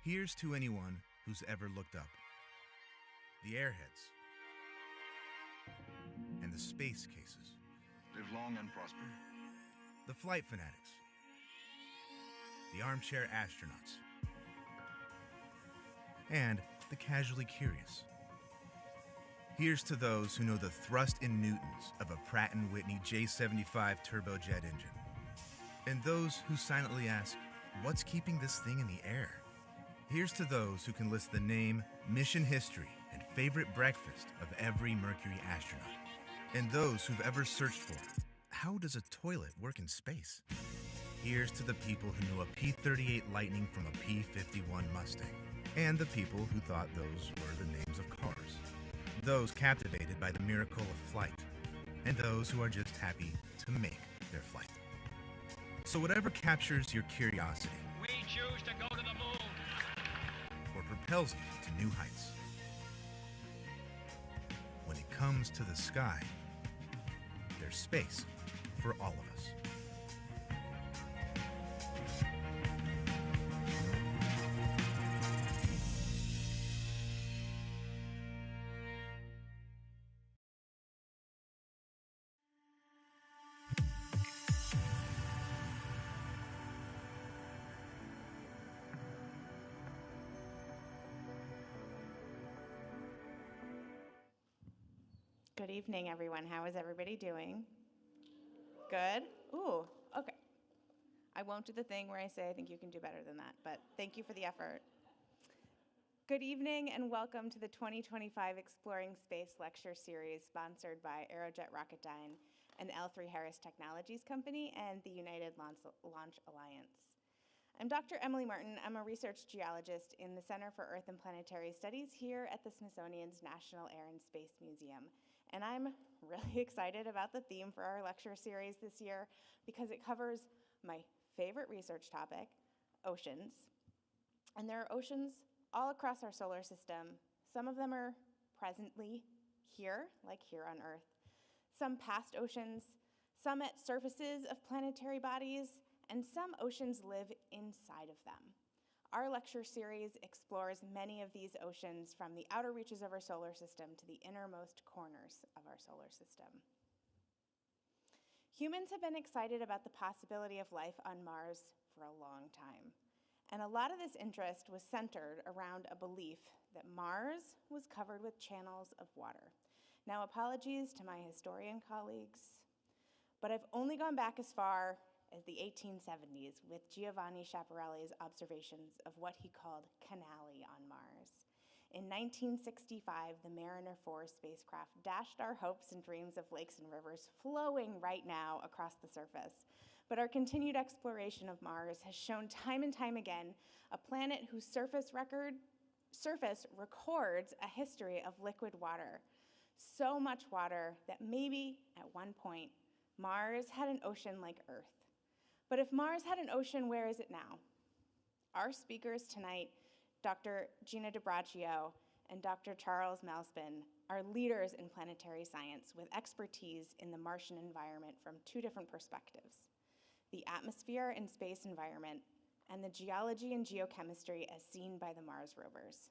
Here's to anyone who's ever looked up. The airheads. And the space cases. Live long and prosper. The flight fanatics. The armchair astronauts. And the casually curious. Here's to those who know the thrust in newtons of a Pratt & Whitney J75 turbojet engine. And those who silently ask, what's keeping this thing in the air? Here's to those who can list the name, mission history, and favorite breakfast of every Mercury astronaut. And those who've ever searched for, how does a toilet work in space? Here's to the people who know a P-38 Lightning from a P-51 Mustang. And the people who thought those were the names of cars. Those captivated by the miracle of flight. And those who are just happy to make their flight. So whatever captures your curiosity. We choose to go to the moon. Or propels you to new heights. When it comes to the sky, there's space for all of us. Good evening, everyone. How is everybody doing? Good? Ooh, okay. I won't do the thing where I say I think you can do better than that, but thank you for the effort. Good evening and welcome to the 2025 Exploring Space Lecture Series sponsored by Aerojet Rocketdyne and L3Harris Technologies Company and the United Launch Alliance. I'm Dr. Emily Martin. I'm a research geologist in the Center for Earth and Planetary Studies here at the Smithsonian's National Air and Space Museum. And I'm really excited about the theme for our lecture series this year because it covers my favorite research topic, oceans. And there are oceans all across our solar system. Some of them are presently here, like here on Earth. Some past oceans, some at surfaces of planetary bodies, and some oceans live inside of them. Our lecture series explores many of these oceans from the outer reaches of our solar system to the innermost corners of our solar system. Humans have been excited about the possibility of life on Mars for a long time. And a lot of this interest was centered around a belief that Mars was covered with channels of water. Now, apologies to my historian colleagues, but I've only gone back as far as the 1870s with Giovanni Schiaparelli's observations of what he called canali on Mars. In 1965, the Mariner 4 spacecraft dashed our hopes and dreams of lakes and rivers flowing right now across the surface. But our continued exploration of Mars has shown time and time again a planet whose surface records a history of liquid water. So much water that maybe at one point Mars had an ocean like Earth. But if Mars had an ocean, where is it now? Our speakers tonight, Dr. Gina DiBraccio and Dr. Charles Malspin, are leaders in planetary science with expertise in the Martian environment from two different perspectives: the atmosphere and space environment, and the geology and geochemistry as seen by the Mars rovers.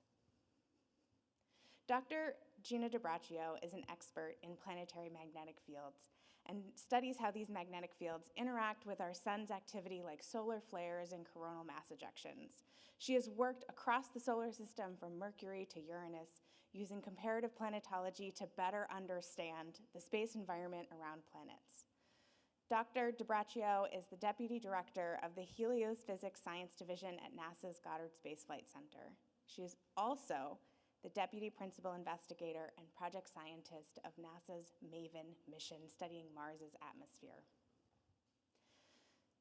Dr. Gina DiBraccio is an expert in planetary magnetic fields and studies how these magnetic fields interact with our sun's activity like solar flares and coronal mass ejections. She has worked across the solar system from Mercury to Uranus using comparative planetology to better understand the space environment around planets. Dr. DiBraccio is the Deputy Director of the Heliophysics Science Division at NASA's Goddard Space Flight Center. She is also the Deputy Principal Investigator and Project Scientist of NASA's MAVEN mission studying Mars's atmosphere.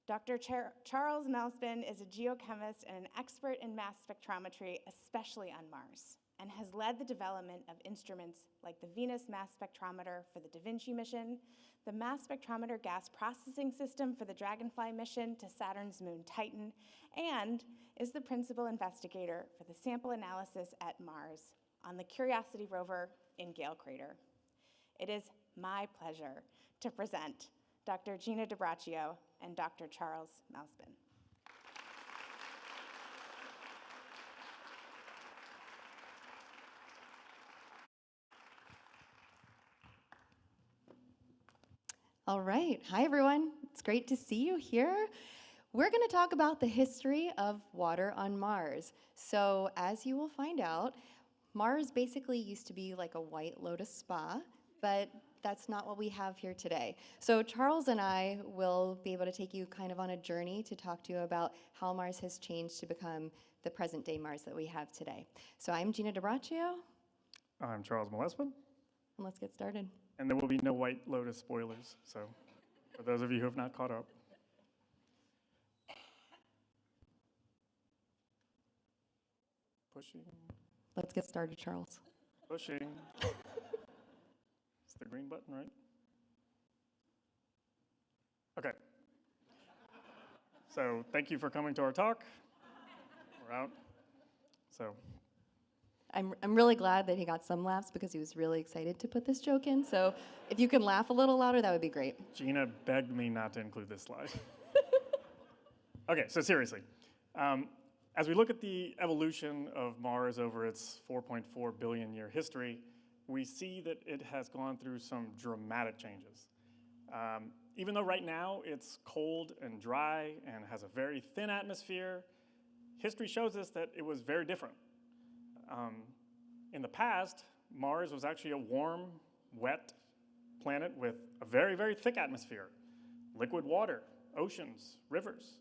Dr. Charles Malspin is a geochemist and an expert in mass spectrometry, especially on Mars, and has led the development of instruments like the Venus Mass Spectrometer for the Da Vinci mission, the Mass Spectrometer Gas Processing System for the Dragonfly mission to Saturn's moon Titan, and is the principal investigator for the sample analysis at Mars on the Curiosity rover in Gale Crater. It is my pleasure to present Dr. Gina DiBraccio and Dr. Charles Malspin. All right. Hi, everyone. It's great to see you here. We're going to talk about the history of water on Mars. So, as you will find out, Mars basically used to be like a White Lotus spa, but that's not what we have here today. So, Charles and I will be able to take you kind of on a journey to talk to you about how Mars has changed to become the present day Mars that we have today. So, I'm Gina DiBraccio, I'm Charles Malespin, and let's get started. and there will be no White Lotus spoilers, so for those of you who have not caught up. Pushing, Let's get started, Charles. pushing. It's the green button, right? Okay. So thank you for coming to our talk. We're out. So I'm really glad that he got some laughs because he was really excited to put this joke in. So if you can laugh a little louder, that would be great. Gina begged me not to include this slide. Okay, so seriously, as we look at the evolution of Mars over its 4.4 billion year history, we see that it has gone through some dramatic changes. Even though right now it's cold and dry and has a very thin atmosphere, history shows us that it was very different. In the past, Mars was actually a warm, wet planet with a very, very thick atmosphere, liquid water, oceans, rivers,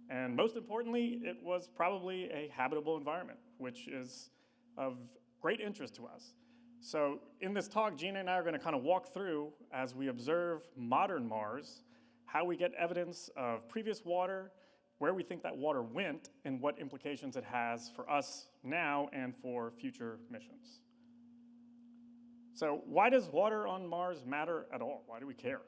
and most importantly, it was probably a habitable environment, which is of great interest to us. So in this talk, Gina and I are going to kind of walk through, as we observe modern Mars, how we get evidence of previous water, where we think that water went, and what implications it has for us now and for future missions. So why does water on Mars matter at all? Why do we care?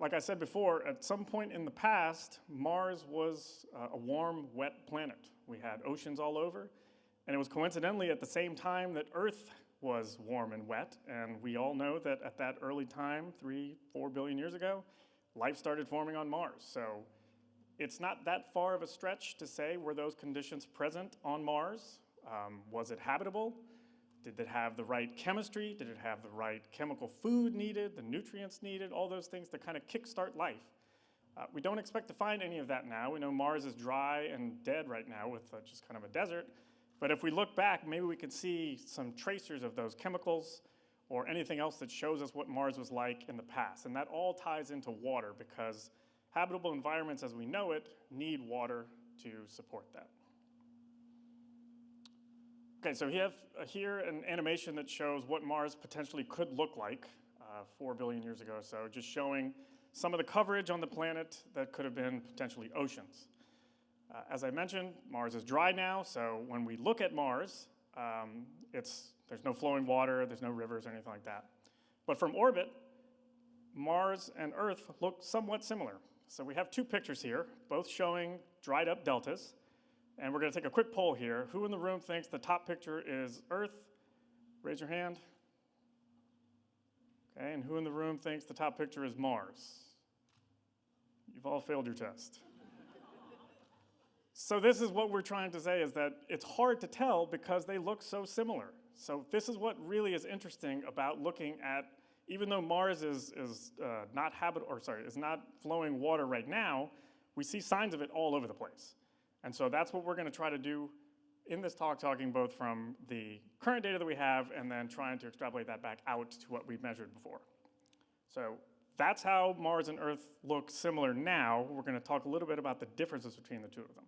Like I said before, at some point in the past, Mars was a warm, wet planet. We had oceans all over, and it was coincidentally at the same time that Earth was warm and wet, and we all know that at that early time, 3-4 billion years ago, life started forming on Mars. So it's not that far of a stretch to say, were those conditions present on Mars? Was it habitable? Did it have the right chemistry? Did it have the right chemical food needed, the nutrients needed, all those things to kind of kickstart life? We don't expect to find any of that now. We know Mars is dry and dead right now with just kind of a desert. But if we look back, maybe we could see some tracers of those chemicals or anything else that shows us what Mars was like in the past. And that all ties into water because habitable environments as we know it need water to support that. Okay, so we have here an animation that shows what Mars potentially could look like 4 billion years ago or so, just showing some of the coverage on the planet that could have been potentially oceans. As I mentioned, Mars is dry now, so when we look at Mars, there's no flowing water, there's no rivers or anything like that. But from orbit, Mars and Earth look somewhat similar. So we have two pictures here, both showing dried up deltas. And we're going to take a quick poll here. Who in the room thinks the top picture is Earth? Raise your hand. Okay, and who in the room thinks the top picture is Mars? You've all failed your test. So this is what we're trying to say, is that it's hard to tell because they look so similar. So this is what really is interesting about looking at, even though Mars is not flowing water right now, we see signs of it all over the place. And so that's what we're going to try to do in this talk, talking both from the current data that we have and then trying to extrapolate that back out to what we've measured before. So that's how Mars and Earth look similar now. We're going to talk a little bit about the differences between the two of them.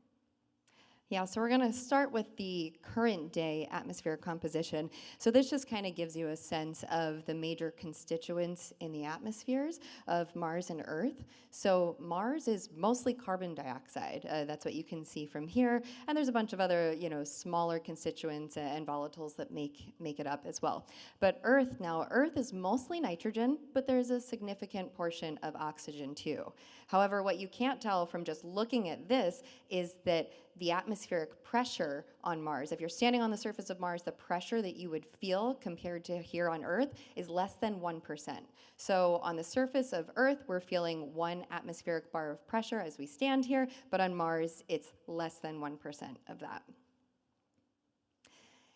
Yeah, so we're going to start with the current day atmospheric composition. So this just kind of gives you a sense of the major constituents in the atmospheres of Mars and Earth. So Mars is mostly carbon dioxide. That's what you can see from here. And there's a bunch of other, smaller constituents and volatiles that make it up as well. But Earth is mostly nitrogen, but there's a significant portion of oxygen too. However, what you can't tell from just looking at this is that the atmospheric pressure on Mars, if you're standing on the surface of Mars, the pressure that you would feel compared to here on Earth is less than 1%. So on the surface of Earth, we're feeling 1 atmospheric bar of pressure as we stand here, but on Mars, it's less than 1% of that.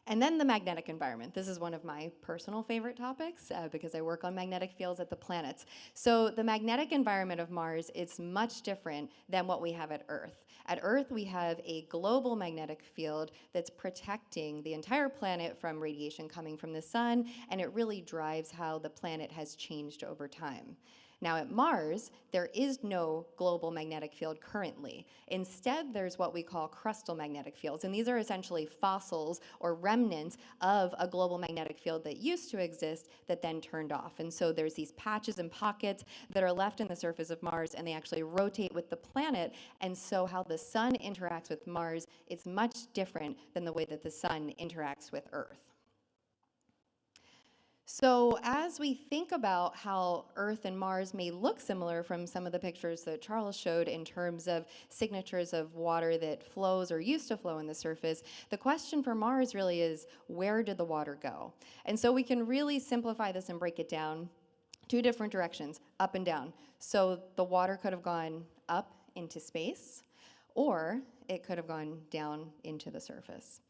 And then the magnetic environment. This is one of my personal favorite topics because I work on magnetic fields at the planets. So the magnetic environment of Mars is much different than what we have at Earth. At Earth, we have a global magnetic field that's protecting the entire planet from radiation coming from the sun, and it really drives how the planet has changed over time. Now at Mars, there is no global magnetic field currently. Instead, there's what we call crustal magnetic fields, and these are essentially fossils or remnants of a global magnetic field that used to exist that then turned off. And so there's these patches and pockets that are left in the surface of Mars, and they actually rotate with the planet, and so how the sun interacts with Mars is much different than the way that the sun interacts with Earth. So as we think about how Earth and Mars may look similar from some of the pictures that Charles showed in terms of signatures of water that flows or used to flow in the surface, the question for Mars really is, where did the water go? And so we can really simplify this and break it down two different directions, up and down. So the water could have gone up into space, or it could have gone down into the surface.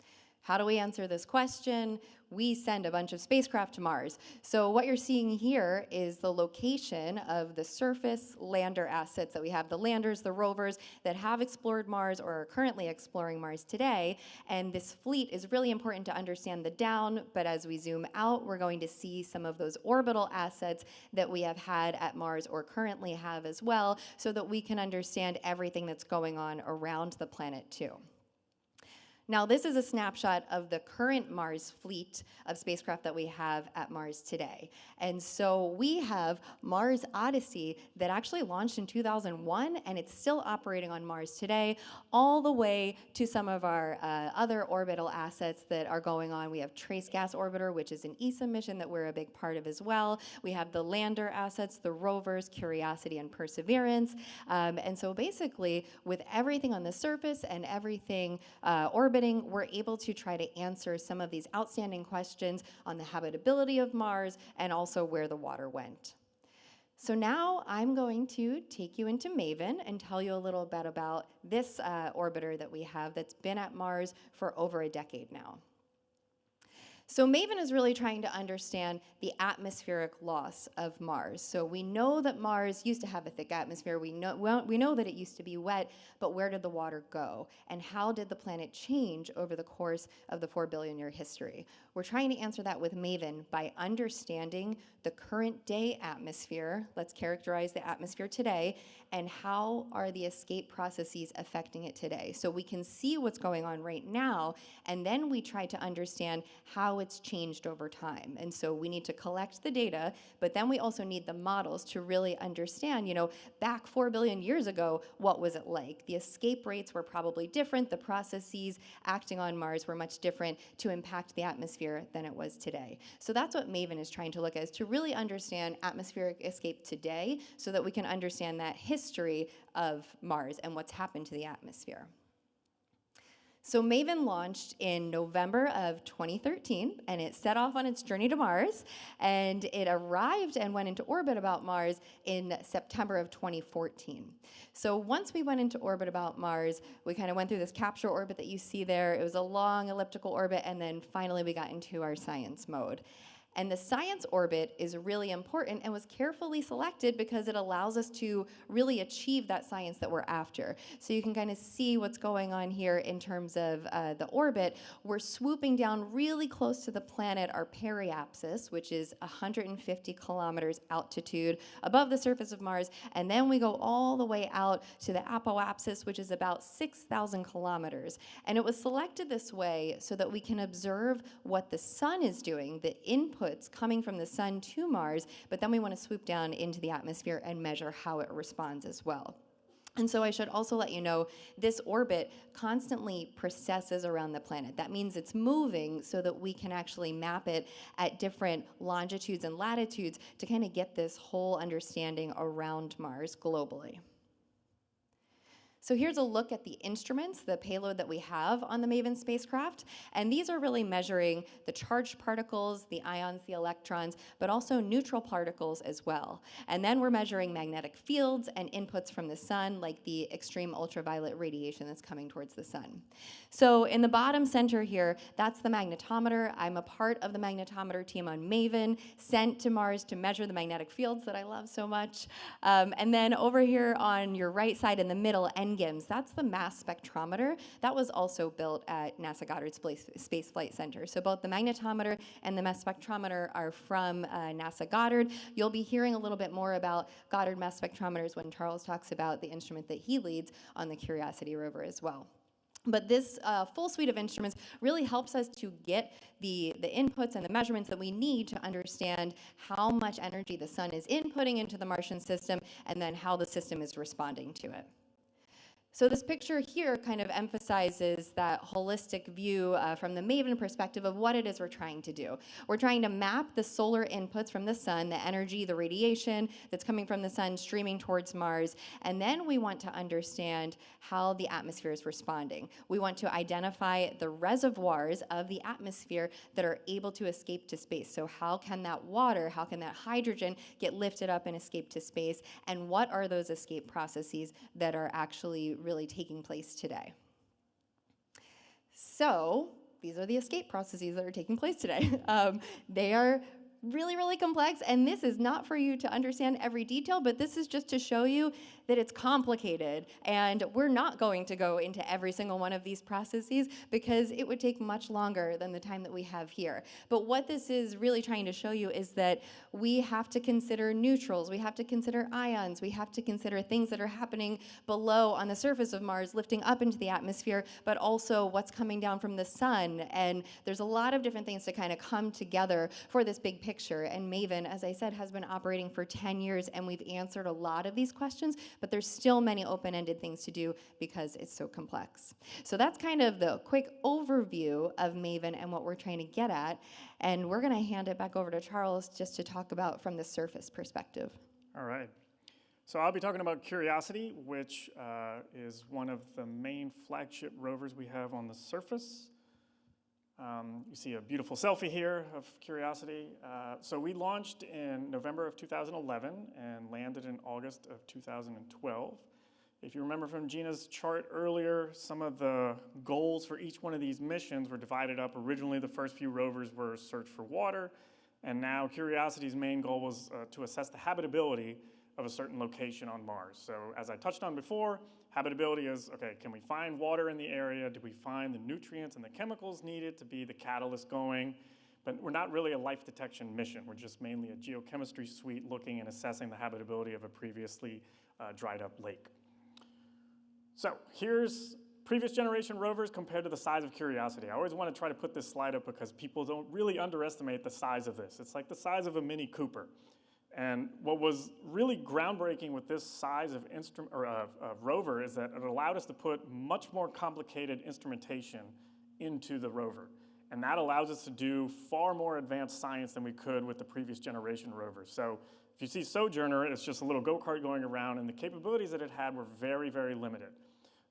How do we answer this question? We send a bunch of spacecraft to Mars. So what you're seeing here is the location of the surface lander assets that we have, the landers, the rovers that have explored Mars or are currently exploring Mars today. And this fleet is really important to understand the down, but as we zoom out, we're going to see some of those orbital assets that we have had at Mars or currently have as well, so that we can understand everything that's going on around the planet too. Now, this is a snapshot of the current Mars fleet of spacecraft that we have at Mars today. And so we have Mars Odyssey that actually launched in 2001, and it's still operating on Mars today, all the way to some of our other orbital assets that are going on. We have Trace Gas Orbiter, which is an ESA mission that we're a big part of as well. We have the lander assets, the rovers, Curiosity and Perseverance. And so basically, with everything on the surface and everything orbiting, we're able to try to answer some of these outstanding questions on the habitability of Mars and also where the water went. So now I'm going to take you into MAVEN and tell you a little bit about this orbiter that we have that's been at Mars for over a decade now. So MAVEN is really trying to understand the atmospheric loss of Mars. So we know that Mars used to have a thick atmosphere. We know that it used to be wet, but where did the water go? And how did the planet change over the course of the 4 billion year history? We're trying to answer that with MAVEN by understanding the current day atmosphere. Let's characterize the atmosphere today, and how are the escape processes affecting it today? So we can see what's going on right now, and then we try to understand how it's changed over time. And so we need to collect the data, but then we also need the models to really understand, back 4 billion years ago, what was it like? The escape rates were probably different. The processes acting on Mars were much different to impact the atmosphere than it was today. So that's what MAVEN is trying to look at, is to really understand atmospheric escape today so that we can understand that history of Mars and what's happened to the atmosphere. So MAVEN launched in November of 2013, and it set off on its journey to Mars, and it arrived and went into orbit about Mars in September of 2014. So once we went into orbit about Mars, we kind of went through this capture orbit that you see there. It was a long elliptical orbit, and then finally we got into our science mode. And the science orbit is really important and was carefully selected because it allows us to really achieve that science that we're after. So you can kind of see what's going on here in terms of the orbit. We're swooping down really close to the planet, our periapsis, which is 150 kilometers altitude above the surface of Mars. And then we go all the way out to the apoapsis, which is about 6,000 kilometers. And it was selected this way so that we can observe what the sun is doing, the inputs coming from the sun to Mars, but then we want to swoop down into the atmosphere and measure how it responds as well. And so I should also let you know, this orbit constantly precesses around the planet. That means it's moving so that we can actually map it at different longitudes and latitudes to kind of get this whole understanding around Mars globally. So here's a look at the instruments, the payload that we have on the MAVEN spacecraft. And these are really measuring the charged particles, the ions, the electrons, but also neutral particles as well. And then we're measuring magnetic fields and inputs from the sun, like the extreme ultraviolet radiation that's coming towards the sun. So in the bottom center here, that's the magnetometer. I'm a part of the magnetometer team on MAVEN, sent to Mars to measure the magnetic fields that I love so much. And then over here on your right side in the middle, NGIMS, that's the mass spectrometer. That was also built at NASA Goddard Space Flight Center. So both the magnetometer and the mass spectrometer are from NASA Goddard. You'll be hearing a little bit more about Goddard mass spectrometers when Charles talks about the instrument that he leads on the Curiosity rover as well. But this full suite of instruments really helps us to get the inputs and the measurements that we need to understand how much energy the sun is inputting into the Martian system and then how the system is responding to it. So this picture here kind of emphasizes that holistic view from the MAVEN perspective of what it is we're trying to do. We're trying to map the solar inputs from the sun, the energy, the radiation that's coming from the sun streaming towards Mars, and then we want to understand how the atmosphere is responding. We want to identify the reservoirs of the atmosphere that are able to escape to space. So how can that water, how can that hydrogen get lifted up and escape to space, and what are those escape processes that are actually really taking place today? So these are the escape processes that are taking place today. They are really, really complex, and this is not for you to understand every detail, but this is just to show you that it's complicated, and we're not going to go into every single one of these processes because it would take much longer than the time that we have here. But what this is really trying to show you is that we have to consider neutrals, we have to consider ions, we have to consider things that are happening below on the surface of Mars, lifting up into the atmosphere, but also what's coming down from the sun. And there's a lot of different things to kind of come together for this big picture. And MAVEN, as I said, has been operating for 10 years, and we've answered a lot of these questions, but there's still many open-ended things to do because it's so complex. So that's kind of the quick overview of MAVEN and what we're trying to get at. And we're going to hand it back over to Charles just to talk about from the surface perspective. All right. So I'll be talking about Curiosity, which is one of the main flagship rovers we have on the surface. You see a beautiful selfie here of Curiosity. So we launched in November of 2011 and landed in August of 2012. If you remember from Gina's chart earlier, some of the goals for each one of these missions were divided up. Originally, the first few rovers were search for water, and now Curiosity's main goal was to assess the habitability of a certain location on Mars. So as I touched on before, habitability is, okay, can we find water in the area? Do we find the nutrients and the chemicals needed to be the catalyst going? But we're not really a life detection mission. We're just mainly a geochemistry suite looking and assessing the habitability of a previously dried up lake. So here's previous generation rovers compared to the size of Curiosity. I always want to try to put this slide up because people don't really underestimate the size of this. It's like the size of a Mini Cooper. And what was really groundbreaking with this size of rover is that it allowed us to put much more complicated instrumentation into the rover. And that allows us to do far more advanced science than we could with the previous generation rovers. So if you see Sojourner, it's just a little go-kart going around, and the capabilities that it had were very, very limited.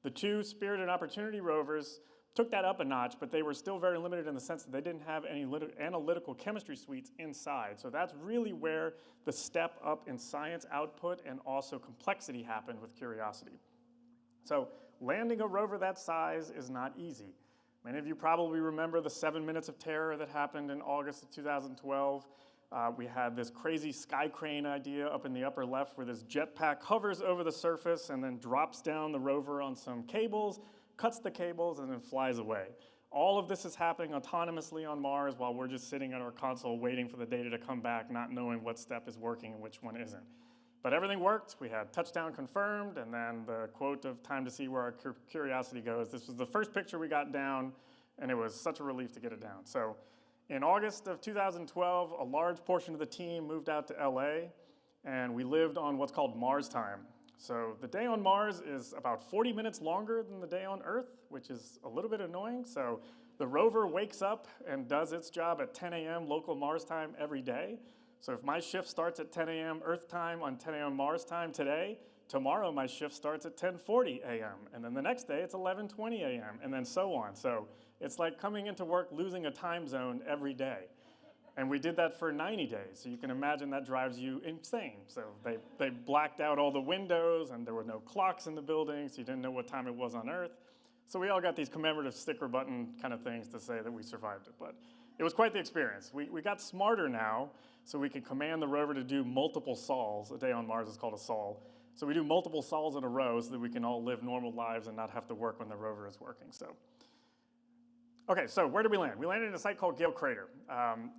The two Spirit and Opportunity rovers took that up a notch, but they were still very limited in the sense that they didn't have any analytical chemistry suites inside. So that's really where the step up in science output and also complexity happened with Curiosity. So landing a rover that size is not easy. Many of you probably remember the 7 minutes of terror that happened in August of 2012. We had this crazy sky crane idea up in the upper left where this jetpack hovers over the surface and then drops down the rover on some cables, cuts the cables, and then flies away. All of this is happening autonomously on Mars while we're just sitting at our console waiting for the data to come back, not knowing what step is working and which one isn't. But everything worked. We had touchdown confirmed, and then the quote of time to see where our Curiosity goes. This was the first picture we got down, and it was such a relief to get it down. So in August of 2012, a large portion of the team moved out to LA, and we lived on what's called Mars time. So the day on Mars is about 40 minutes longer than the day on Earth, which is a little bit annoying. So the rover wakes up and does its job at 10 a.m. local Mars time every day. So if my shift starts at 10 a.m. Earth time on 10 a.m. Mars time today, tomorrow my shift starts at 10:40 a.m., and then the next day it's 11:20 a.m., and then so on. So it's like coming into work losing a time zone every day. And we did that for 90 days, so you can imagine that drives you insane. So they blacked out all the windows, and there were no clocks in the building, so you didn't know what time it was on Earth. So we all got these commemorative sticker button kind of things to say that we survived it. But it was quite the experience. We got smarter now, so we can command the rover to do multiple sols. A day on Mars is called a sol. So we do multiple sols in a row so that we can all live normal lives and not have to work when the rover is working. Okay, so where did we land? We landed in a site called Gale Crater.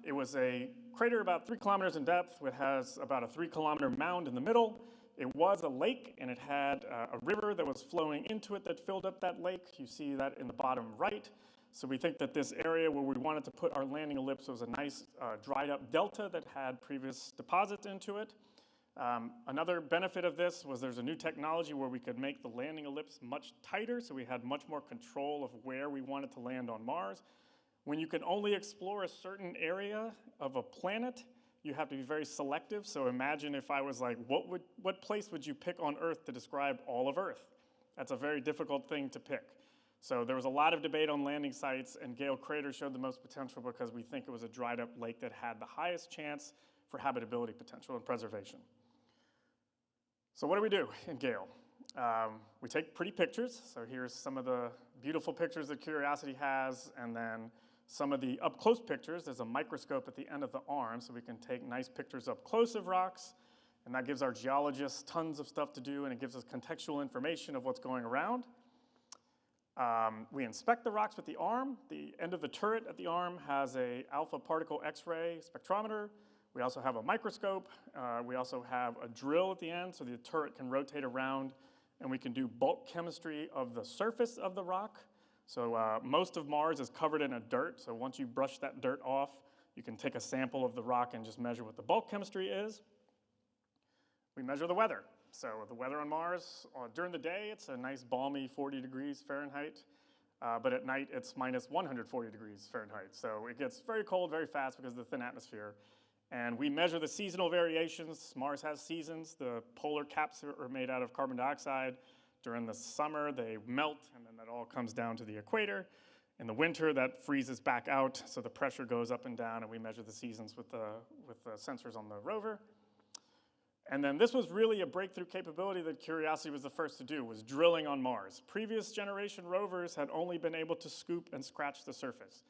It was a crater about 3 kilometers in depth. It has about a 3-kilometer mound in the middle. It was a lake, and it had a river that was flowing into it that filled up that lake. You see that in the bottom right. So we think that this area where we wanted to put our landing ellipse was a nice dried up delta that had previous deposits into it. Another benefit of this was there's a new technology where we could make the landing ellipse much tighter, so we had much more control of where we wanted to land on Mars. When you can only explore a certain area of a planet, you have to be very selective. So imagine if I was like, what place would you pick on Earth to describe all of Earth? That's a very difficult thing to pick. So there was a lot of debate on landing sites, and Gale Crater showed the most potential because we think it was a dried up lake that had the highest chance for habitability potential and preservation. So what do we do in Gale? We take pretty pictures. So here's some of the beautiful pictures that Curiosity has, and then some of the up-close pictures. There's a microscope at the end of the arm, so we can take nice pictures up close of rocks, and that gives our geologists tons of stuff to do, and it gives us contextual information of what's going around. We inspect the rocks with the arm. The end of the turret at the arm has a alpha particle X-ray spectrometer. We also have a microscope. We also have a drill at the end so the turret can rotate around, and we can do bulk chemistry of the surface of the rock. So most of Mars is covered in a dirt, so once you brush that dirt off, you can take a sample of the rock and just measure what the bulk chemistry is. We measure the weather. So the weather on Mars, during the day, it's a nice balmy 40 degrees Fahrenheit, but at night it's minus 140 degrees Fahrenheit. So it gets very cold very fast because of the thin atmosphere. And we measure the seasonal variations. Mars has seasons. The polar caps are made out of carbon dioxide. During the summer, they melt, and then that all comes down to the equator. In the winter, that freezes back out, so the pressure goes up and down, and we measure the seasons with the sensors on the rover. And then this was really a breakthrough capability that Curiosity was the first to do, was drilling on Mars. Previous generation rovers had only been able to scoop and scratch the surface.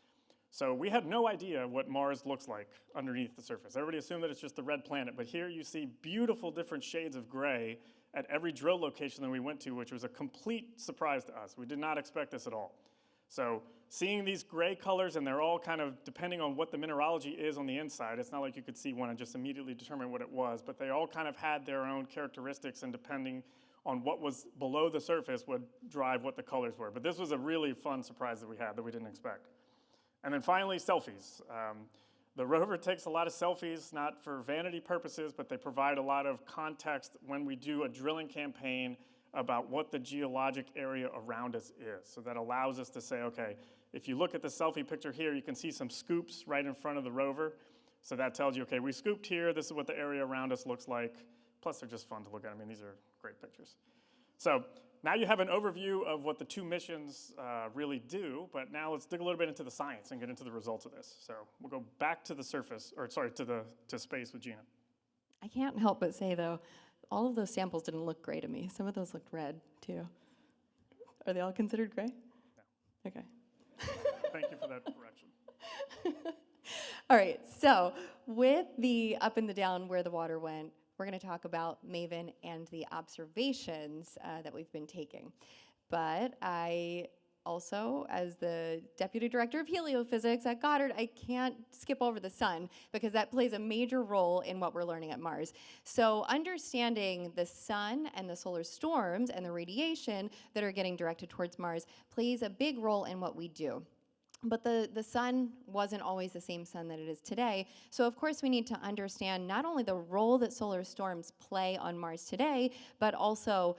So we had no idea what Mars looks like underneath the surface. Everybody assumed that it's just the red planet, but here you see beautiful different shades of gray at every drill location that we went to, which was a complete surprise to us. We did not expect this at all. So seeing these gray colors, and they're all kind of depending on what the mineralogy is on the inside. It's not like you could see one and just immediately determine what it was, but they all kind of had their own characteristics, and depending on what was below the surface would drive what the colors were. But this was a really fun surprise that we had that we didn't expect. And then finally, selfies. The rover takes a lot of selfies, not for vanity purposes, but they provide a lot of context when we do a drilling campaign about what the geologic area around us is. So that allows us to say, okay, if you look at the selfie picture here, you can see some scoops right in front of the rover. So that tells you, okay, we scooped here, this is what the area around us looks like. Plus, they're just fun to look at. I mean, these are great pictures. So now you have an overview of what the two missions really do, but now let's dig a little bit into the science and get into the results of this. So we'll go back to the surface, or sorry, to space with Gina. I can't help but say, though, all of those samples didn't look gray to me. Some of those looked red, too. Are they all considered gray? No. Okay. Thank you for that correction. All right, so with the up and the down where the water went, we're going to talk about MAVEN and the observations that we've been taking. But I also, as the Deputy Director of Heliophysics at Goddard, I can't skip over the sun because that plays a major role in what we're learning at Mars. So understanding the sun and the solar storms and the radiation that are getting directed towards Mars plays a big role in what we do. But the sun wasn't always the same sun that it is today. So of course we need to understand not only the role that solar storms play on Mars today, but also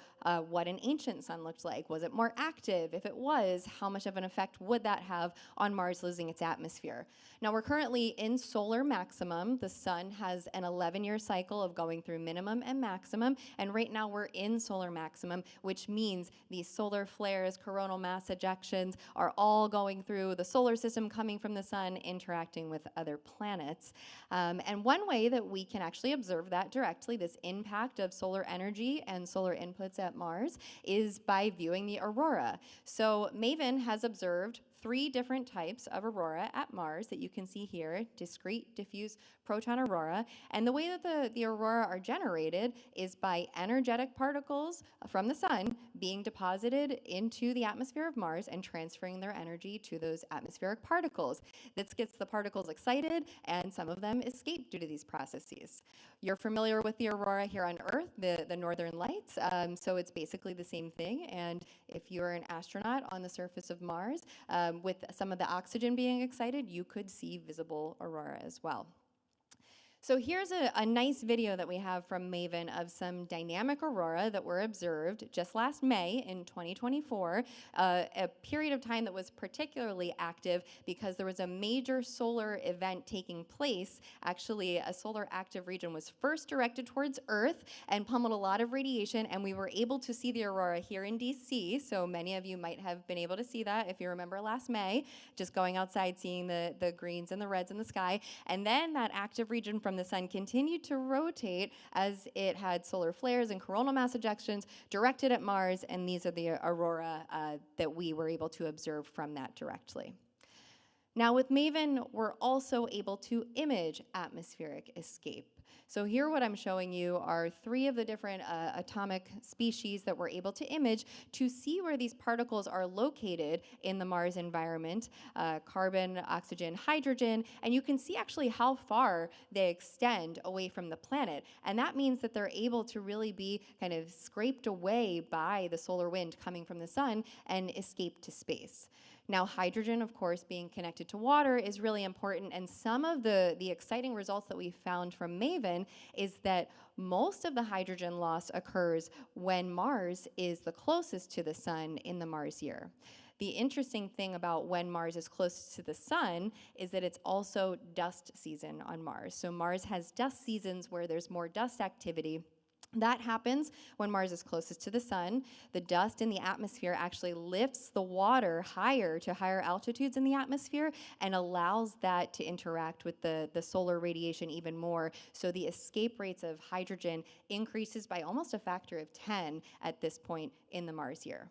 what an ancient sun looked like. Was it more active? If it was, how much of an effect would that have on Mars losing its atmosphere? Now we're currently in solar maximum. The sun has an 11-year cycle of going through minimum and maximum, and right now we're in solar maximum, which means these solar flares, coronal mass ejections are all going through the solar system, coming from the sun, interacting with other planets. And one way that we can actually observe that directly, this impact of solar energy and solar inputs at Mars, is by viewing the aurora. So MAVEN has observed 3 different types of aurora at Mars that you can see here: discrete, diffuse, proton aurora. And the way that the aurora are generated is by energetic particles from the sun being deposited into the atmosphere of Mars and transferring their energy to those atmospheric particles. This gets the particles excited, and some of them escape due to these processes. You're familiar with the aurora here on Earth, the northern lights, so it's basically the same thing. And if you're an astronaut on the surface of Mars, with some of the oxygen being excited, you could see visible aurora as well. So here's a nice video that we have from MAVEN of some dynamic aurora that were observed just last May in 2024, a period of time that was particularly active because there was a major solar event taking place. Actually, a solar active region was first directed towards Earth and pummeled a lot of radiation, and we were able to see the aurora here in DC. So many of you might have been able to see that if you remember last May, just going outside, seeing the greens and the reds in the sky. And then that active region from the sun continued to rotate as it had solar flares and coronal mass ejections directed at Mars, and these are the aurora that we were able to observe from that directly. Now with MAVEN, we're also able to image atmospheric escape. So here what I'm showing you are 3 of the different atomic species that we're able to image to see where these particles are located in the Mars environment: carbon, oxygen, hydrogen, and you can see actually how far they extend away from the planet. And that means that they're able to really be kind of scraped away by the solar wind coming from the sun and escape to space. Now, hydrogen, of course, being connected to water is really important, and some of the exciting results that we found from MAVEN is that most of the hydrogen loss occurs when Mars is the closest to the sun in the Mars year. The interesting thing about when Mars is closest to the sun is that it's also dust season on Mars. So Mars has dust seasons where there's more dust activity. That happens when Mars is closest to the sun. The dust in the atmosphere actually lifts the water higher to higher altitudes in the atmosphere and allows that to interact with the solar radiation even more. So the escape rates of hydrogen increases by almost a factor of 10 at this point in the Mars year.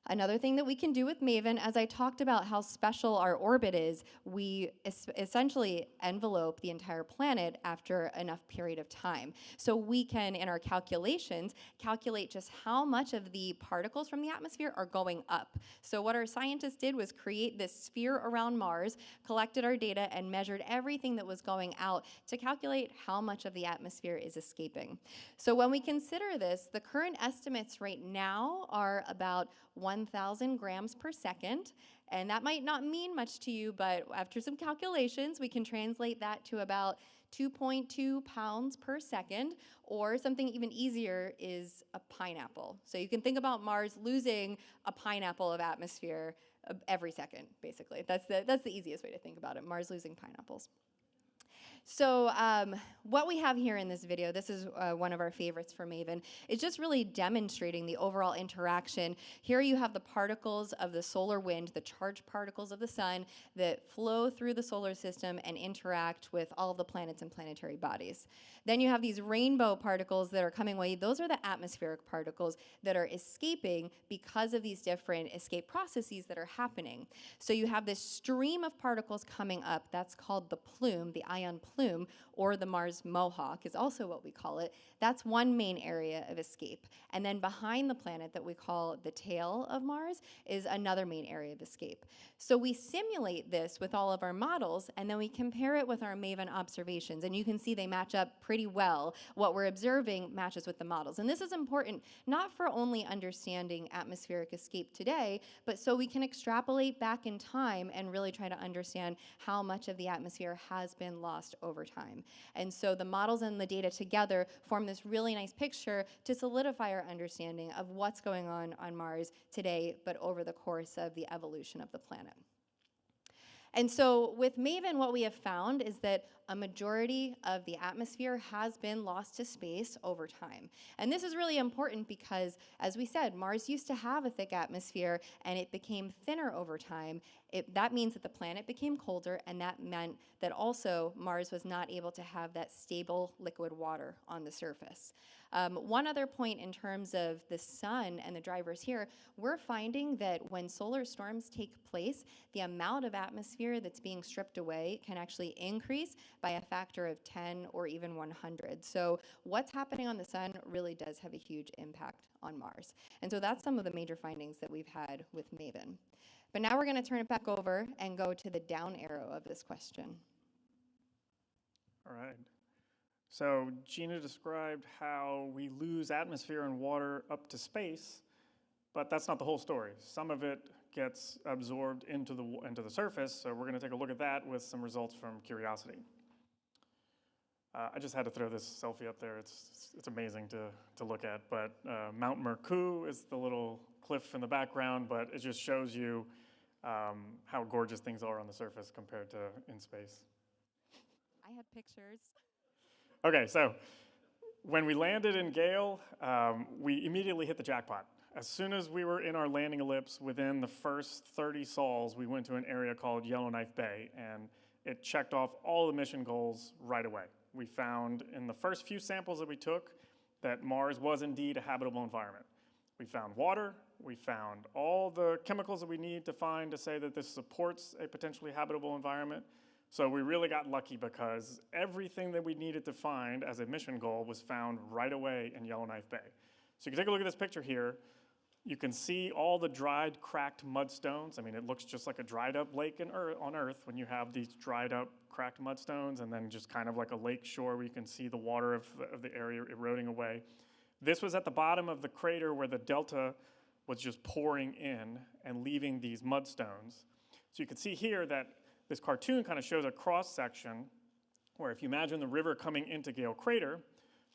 Another thing that we can do with MAVEN, as I talked about how special our orbit is, we essentially envelope the entire planet after enough period of time. So we can, in our calculations, calculate just how much of the particles from the atmosphere are going up. So what our scientists did was create this sphere around Mars, collected our data, and measured everything that was going out to calculate how much of the atmosphere is escaping. So when we consider this, the current estimates right now are about 1,000 grams per second, and that might not mean much to you, but after some calculations, we can translate that to about 2.2 pounds per second, or something even easier is a pineapple. So you can think about Mars losing a pineapple of atmosphere every second, basically. That's the easiest way to think about it, Mars losing pineapples. So what we have here in this video, this is one of our favorites for MAVEN, is just really demonstrating the overall interaction. Here you have the particles of the solar wind, the charged particles of the sun that flow through the solar system and interact with all of the planets and planetary bodies. Then you have these rainbow particles that are coming away. Those are the atmospheric particles that are escaping because of these different escape processes that are happening. So you have this stream of particles coming up. That's called the plume, the ion plume. plume, or the Mars Mohawk is also what we call it. That's one main area of escape. And then behind the planet that we call the tail of Mars is another main area of escape. So we simulate this with all of our models, and then we compare it with our MAVEN observations. And you can see they match up pretty well. What we're observing matches with the models. And this is important not for only understanding atmospheric escape today, but so we can extrapolate back in time and really try to understand how much of the atmosphere has been lost over time. And so the models and the data together form this really nice picture to solidify our understanding of what's going on Mars today, but over the course of the evolution of the planet. And so with MAVEN, what we have found is that a majority of the atmosphere has been lost to space over time. And this is really important because, as we said, Mars used to have a thick atmosphere and it became thinner over time. That means that the planet became colder, and that meant that also Mars was not able to have that stable liquid water on the surface. One other point in terms of the sun and the drivers here, we're finding that when solar storms take place, the amount of atmosphere that's being stripped away can actually increase by a factor of 10 or even 100. So what's happening on the sun really does have a huge impact on Mars. And so that's some of the major findings that we've had with MAVEN. But now we're going to turn it back over and go to the down arrow of this question. All right. So Gina described how we lose atmosphere and water up to space, but that's not the whole story. Some of it gets absorbed into the surface, so we're going to take a look at that with some results from Curiosity. I just had to throw this selfie up there. It's amazing to look at, but Mount Mercou is the little cliff in the background, but it just shows you how gorgeous things are on the surface compared to in space. I had pictures. Okay, so when we landed in Gale, we immediately hit the jackpot. As soon as we were in our landing ellipse, within the first 30 sols, we went to an area called Yellowknife Bay, and it checked off all the mission goals right away. We found in the first few samples that we took that Mars was indeed a habitable environment. We found water, we found all the chemicals that we need to find to say that this supports a potentially habitable environment. So we really got lucky because everything that we needed to find as a mission goal was found right away in Yellowknife Bay. So you can take a look at this picture here. You can see all the dried, cracked mudstones. I mean, it looks just like a dried up lake on Earth when you have these dried up, cracked mudstones, and then just kind of like a lake shore where you can see the water of the area eroding away. This was at the bottom of the crater where the delta was just pouring in and leaving these mudstones. So you can see here that this cartoon kind of shows a cross section where if you imagine the river coming into Gale Crater,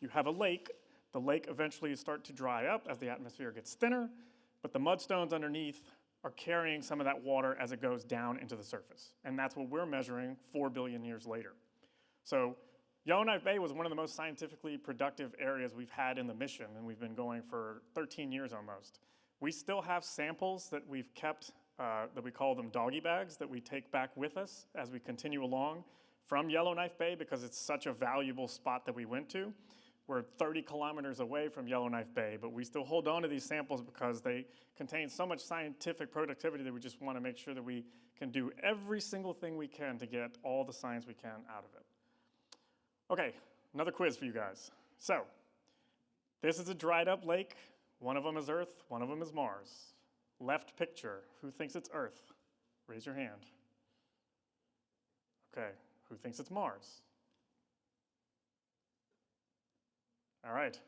you have a lake. The lake eventually starts to dry up as the atmosphere gets thinner, but the mudstones underneath are carrying some of that water as it goes down into the surface. And that's what we're measuring 4 billion years later. So Yellowknife Bay was one of the most scientifically productive areas we've had in the mission, and we've been going for 13 years almost. We still have samples that we've kept, that we call them doggy bags, that we take back with us as we continue along from Yellowknife Bay because it's such a valuable spot that we went to. We're 30 kilometers away from Yellowknife Bay, but we still hold on to these samples because they contain so much scientific productivity that we just want to make sure that we can do every single thing we can to get all the science we can out of it. Okay, another quiz for you guys. So, this is a dried up lake. One of them is Earth, one of them is Mars. Left picture, who thinks it's Earth? Raise your hand. Okay, who thinks it's Mars? All right.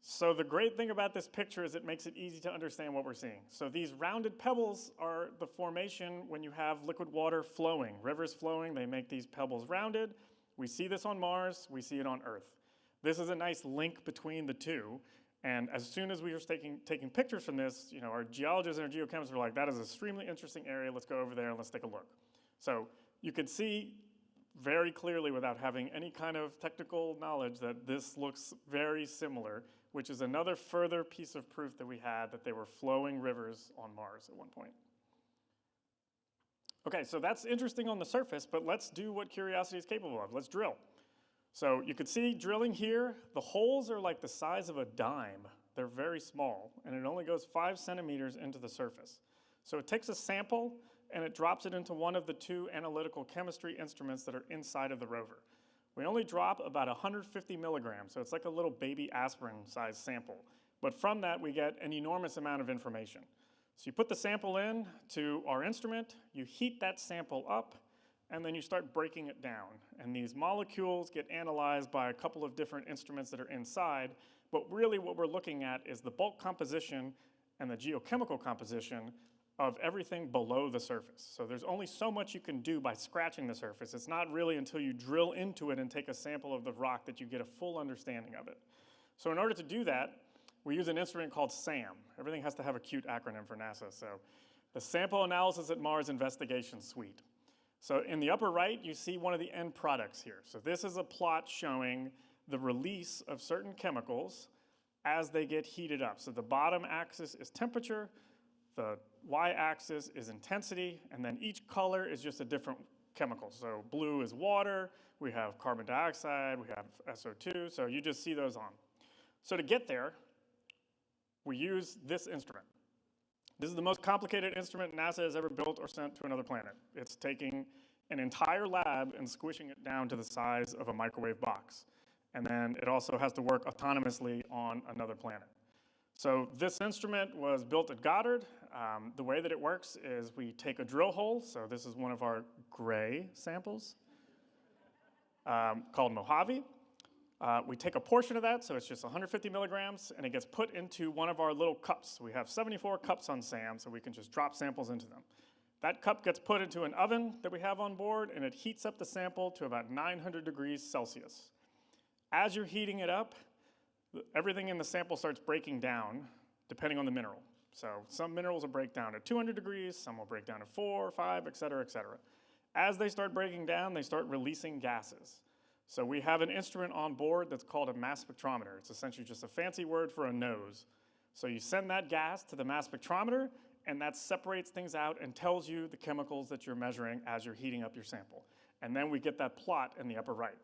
So the great thing about this picture is it makes it easy to understand what we're seeing. So these rounded pebbles are the formation when you have liquid water flowing. Rivers flowing, they make these pebbles rounded. We see this on Mars, we see it on Earth. This is a nice link between the two. And as soon as we were taking pictures from this, our geologists and our geochemists were like, that is an extremely interesting area, let's go over there and let's take a look. So you can see very clearly without having any kind of technical knowledge that this looks very similar, which is another further piece of proof that we had that there were flowing rivers on Mars at one point. Okay, so that's interesting on the surface, but let's do what Curiosity is capable of. Let's drill. So you can see drilling here, the holes are like the size of a dime. They're very small, and it only goes 5 centimeters into the surface. So it takes a sample and it drops it into one of the 2 analytical chemistry instruments that are inside of the rover. We only drop about 150 milligrams, so it's like a little baby aspirin-sized sample. But from that, we get an enormous amount of information. So you put the sample in to our instrument, you heat that sample up, and then you start breaking it down. And these molecules get analyzed by a couple of different instruments that are inside, but really what we're looking at is the bulk composition and the geochemical composition of everything below the surface. So there's only so much you can do by scratching the surface. It's not really until you drill into it and take a sample of the rock that you get a full understanding of it. So in order to do that, we use an instrument called SAM. Everything has to have a cute acronym for NASA. So the Sample Analysis at Mars Investigation Suite. So in the upper right, you see one of the end products here. So this is a plot showing the release of certain chemicals as they get heated up. So the bottom axis is temperature, the y-axis is intensity, and then each color is just a different chemical. So blue is water, we have carbon dioxide, we have SO2, so you just see those on. So to get there, we use this instrument. This is the most complicated instrument NASA has ever built or sent to another planet. It's taking an entire lab and squishing it down to the size of a microwave box. And then it also has to work autonomously on another planet. So this instrument was built at Goddard. The way that it works is we take a drill hole. So this is one of our gray samples called Mojave. We take a portion of that, so it's just 150 milligrams, and it gets put into one of our little cups. We have 74 cups on SAM, so we can just drop samples into them. That cup gets put into an oven that we have on board, and it heats up the sample to about 900 degrees Celsius. As you're heating it up, everything in the sample starts breaking down, depending on the mineral. So some minerals will break down at 200 degrees, some will break down at 4, 5, et cetera, et cetera. As they start breaking down, they start releasing gases. So we have an instrument on board that's called a mass spectrometer. It's essentially just a fancy word for a nose. So you send that gas to the mass spectrometer, and that separates things out and tells you the chemicals that you're measuring as you're heating up your sample. And then we get that plot in the upper right.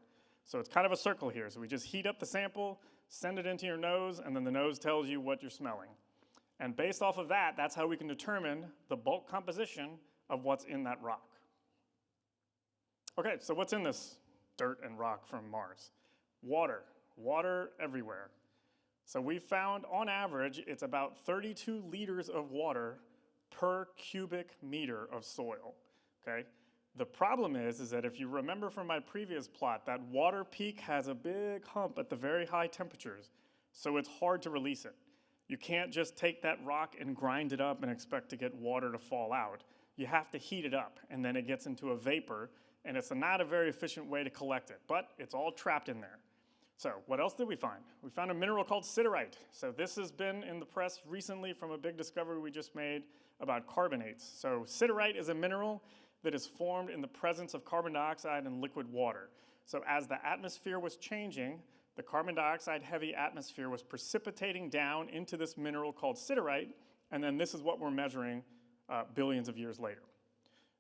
So it's kind of a circle here. So we just heat up the sample, send it into your nose, and then the nose tells you what you're smelling. And based off of that, that's how we can determine the bulk composition of what's in that rock. Okay, so what's in this dirt and rock from Mars? Water. Water everywhere. So we found, on average, it's about 32 liters of water per cubic meter of soil, okay? The problem is that if you remember from my previous plot, that water peak has a big hump at the very high temperatures, so it's hard to release it. You can't just take that rock and grind it up and expect to get water to fall out. You have to heat it up, and then it gets into a vapor, and it's not a very efficient way to collect it, but it's all trapped in there. So what else did we find? We found a mineral called siderite. So this has been in the press recently from a big discovery we just made about carbonates. So siderite is a mineral that is formed in the presence of carbon dioxide and liquid water. So as the atmosphere was changing, the carbon dioxide heavy atmosphere was precipitating down into this mineral called siderite, and then this is what we're measuring billions of years later.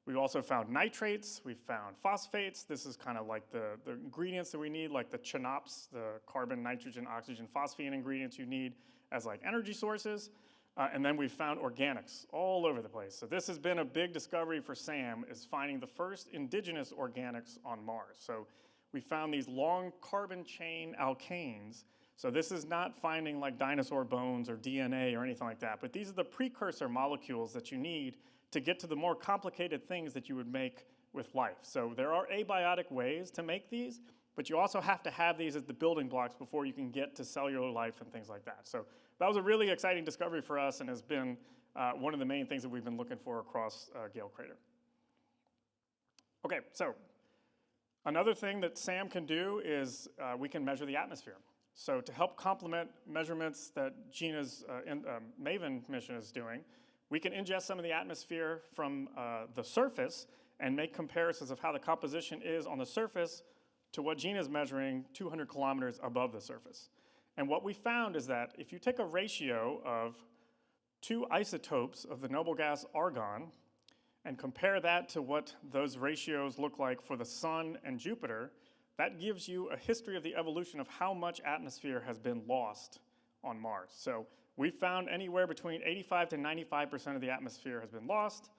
We also found nitrates, we found phosphates. This is kind of like the ingredients that we need, like the CHNOPS, the carbon, nitrogen, oxygen, phosphine ingredients you need as like energy sources. And then we found organics all over the place. So this has been a big discovery for SAM, is finding the first indigenous organics on Mars. So we found these long carbon chain alkanes. So this is not finding like dinosaur bones or DNA or anything like that, but these are the precursor molecules that you need to get to the more complicated things that you would make with life. So there are abiotic ways to make these, but you also have to have these as the building blocks before you can get to cellular life and things like that. So that was a really exciting discovery for us and has been one of the main things that we've been looking for across Gale Crater. Okay, so another thing that SAM can do is we can measure the atmosphere. So to help complement measurements that Gina's MAVEN mission is doing, we can ingest some of the atmosphere from the surface and make comparisons of how the composition is on the surface to what Gina's measuring 200 kilometers above the surface. And what we found is that if you take a ratio of 2 isotopes of the noble gas argon and compare that to what those ratios look like for the Sun and Jupiter, that gives you a history of the evolution of how much atmosphere has been lost on Mars. So we found anywhere between 85 to 95% of the atmosphere has been lost.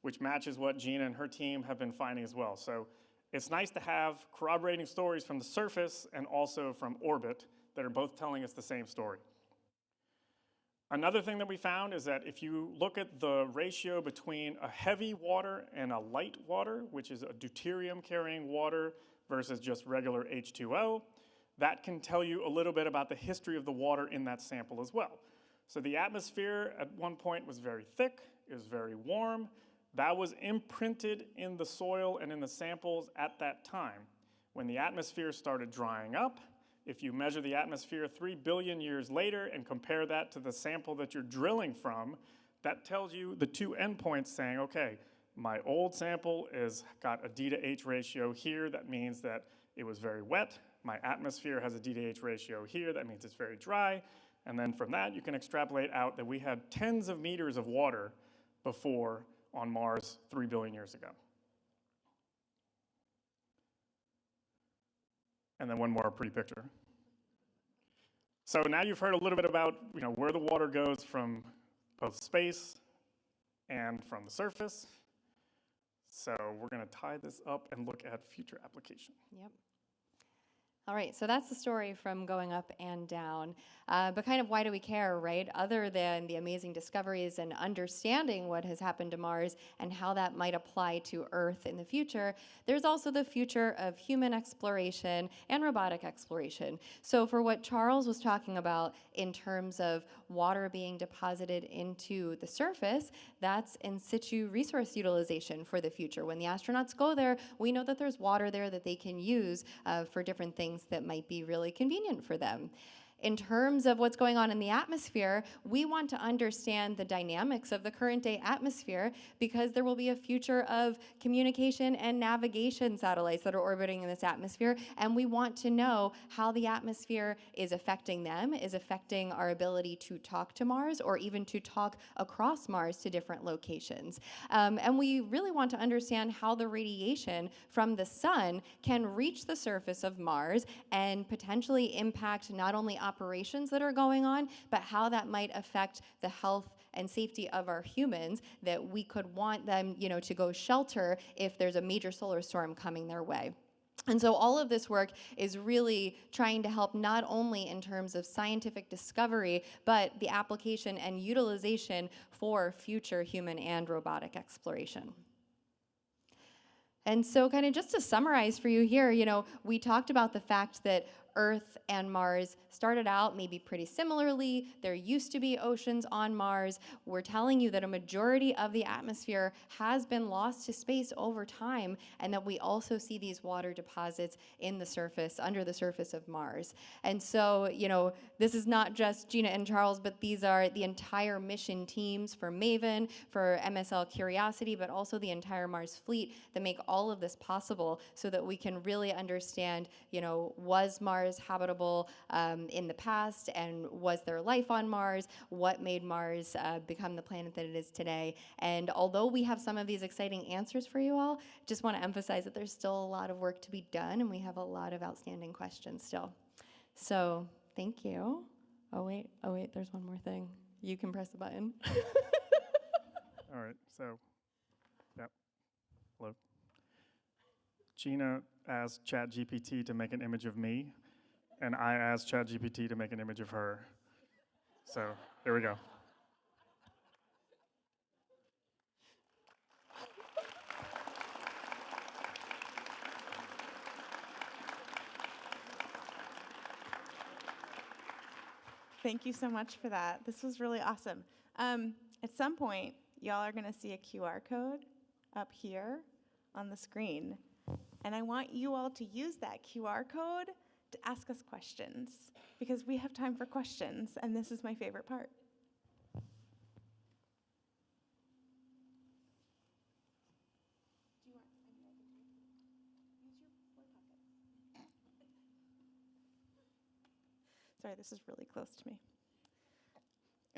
which matches what Gina and her team have been finding as well. So it's nice to have corroborating stories from the surface and also from orbit that are both telling us the same story. Another thing that we found is that if you look at the ratio between a heavy water and a light water, which is a deuterium-carrying water versus just regular H2O, that can tell you a little bit about the history of the water in that sample as well. So the atmosphere at one point was very thick, it was very warm. That was imprinted in the soil and in the samples at that time. When the atmosphere started drying up, if you measure the atmosphere 3 billion years later and compare that to the sample that you're drilling from, that tells you the two endpoints saying, okay, my old sample has got a D to H ratio here. That means that it was very wet. My atmosphere has a D to H ratio here. That means it's very dry. And then from that, you can extrapolate out that we had tens of meters of water before on Mars 3 billion years ago. And then one more pretty picture. So now you've heard a little bit about where the water goes from both space and from the surface. So we're going to tie this up and look at future application. Yep. All right, so that's the story from going up and down. But kind of why do we care, right? Other than the amazing discoveries and understanding what has happened to Mars and how that might apply to Earth in the future, there's also the future of human exploration and robotic exploration. So for what Charles was talking about in terms of water being deposited into the surface, that's in situ resource utilization for the future. When the astronauts go there, we know that there's water there that they can use for different things that might be really convenient for them. In terms of what's going on in the atmosphere, we want to understand the dynamics of the current day atmosphere because there will be a future of communication and navigation satellites that are orbiting in this atmosphere, and we want to know how the atmosphere is affecting them, is affecting our ability to talk to Mars or even to talk across Mars to different locations. And we really want to understand how the radiation from the sun can reach the surface of Mars and potentially impact not only operations that are going on, but how that might affect the health and safety of our humans that we could want them, to go shelter if there's a major solar storm coming their way. And so all of this work is really trying to help not only in terms of scientific discovery, but the application and utilization for future human and robotic exploration. And so kind of just to summarize for you here, we talked about the fact that Earth and Mars started out maybe pretty similarly. There used to be oceans on Mars. We're telling you that a majority of the atmosphere has been lost to space over time, and that we also see these water deposits in the surface, under the surface of Mars. And so, this is not just Gina and Charles, but these are the entire mission teams for MAVEN, for MSL Curiosity, but also the entire Mars fleet that make all of this possible so that we can really understand, was Mars habitable in the past, and was there life on Mars? What made Mars become the planet that it is today? And although we have some of these exciting answers for you all, just want to emphasize that there's still a lot of work to be done, and we have a lot of outstanding questions still. So thank you. Oh wait, there's one more thing. You can press the button. All right, so, yep, hello. Gina asked ChatGPT to make an image of me, and I asked ChatGPT to make an image of her. So, here we go. Thank you so much for that. This was really awesome. At some point, y'all are going to see a QR code up here on the screen. And I want you all to use that QR code to ask us questions, because we have time for questions, and this is my favorite part. Sorry, this is really close to me.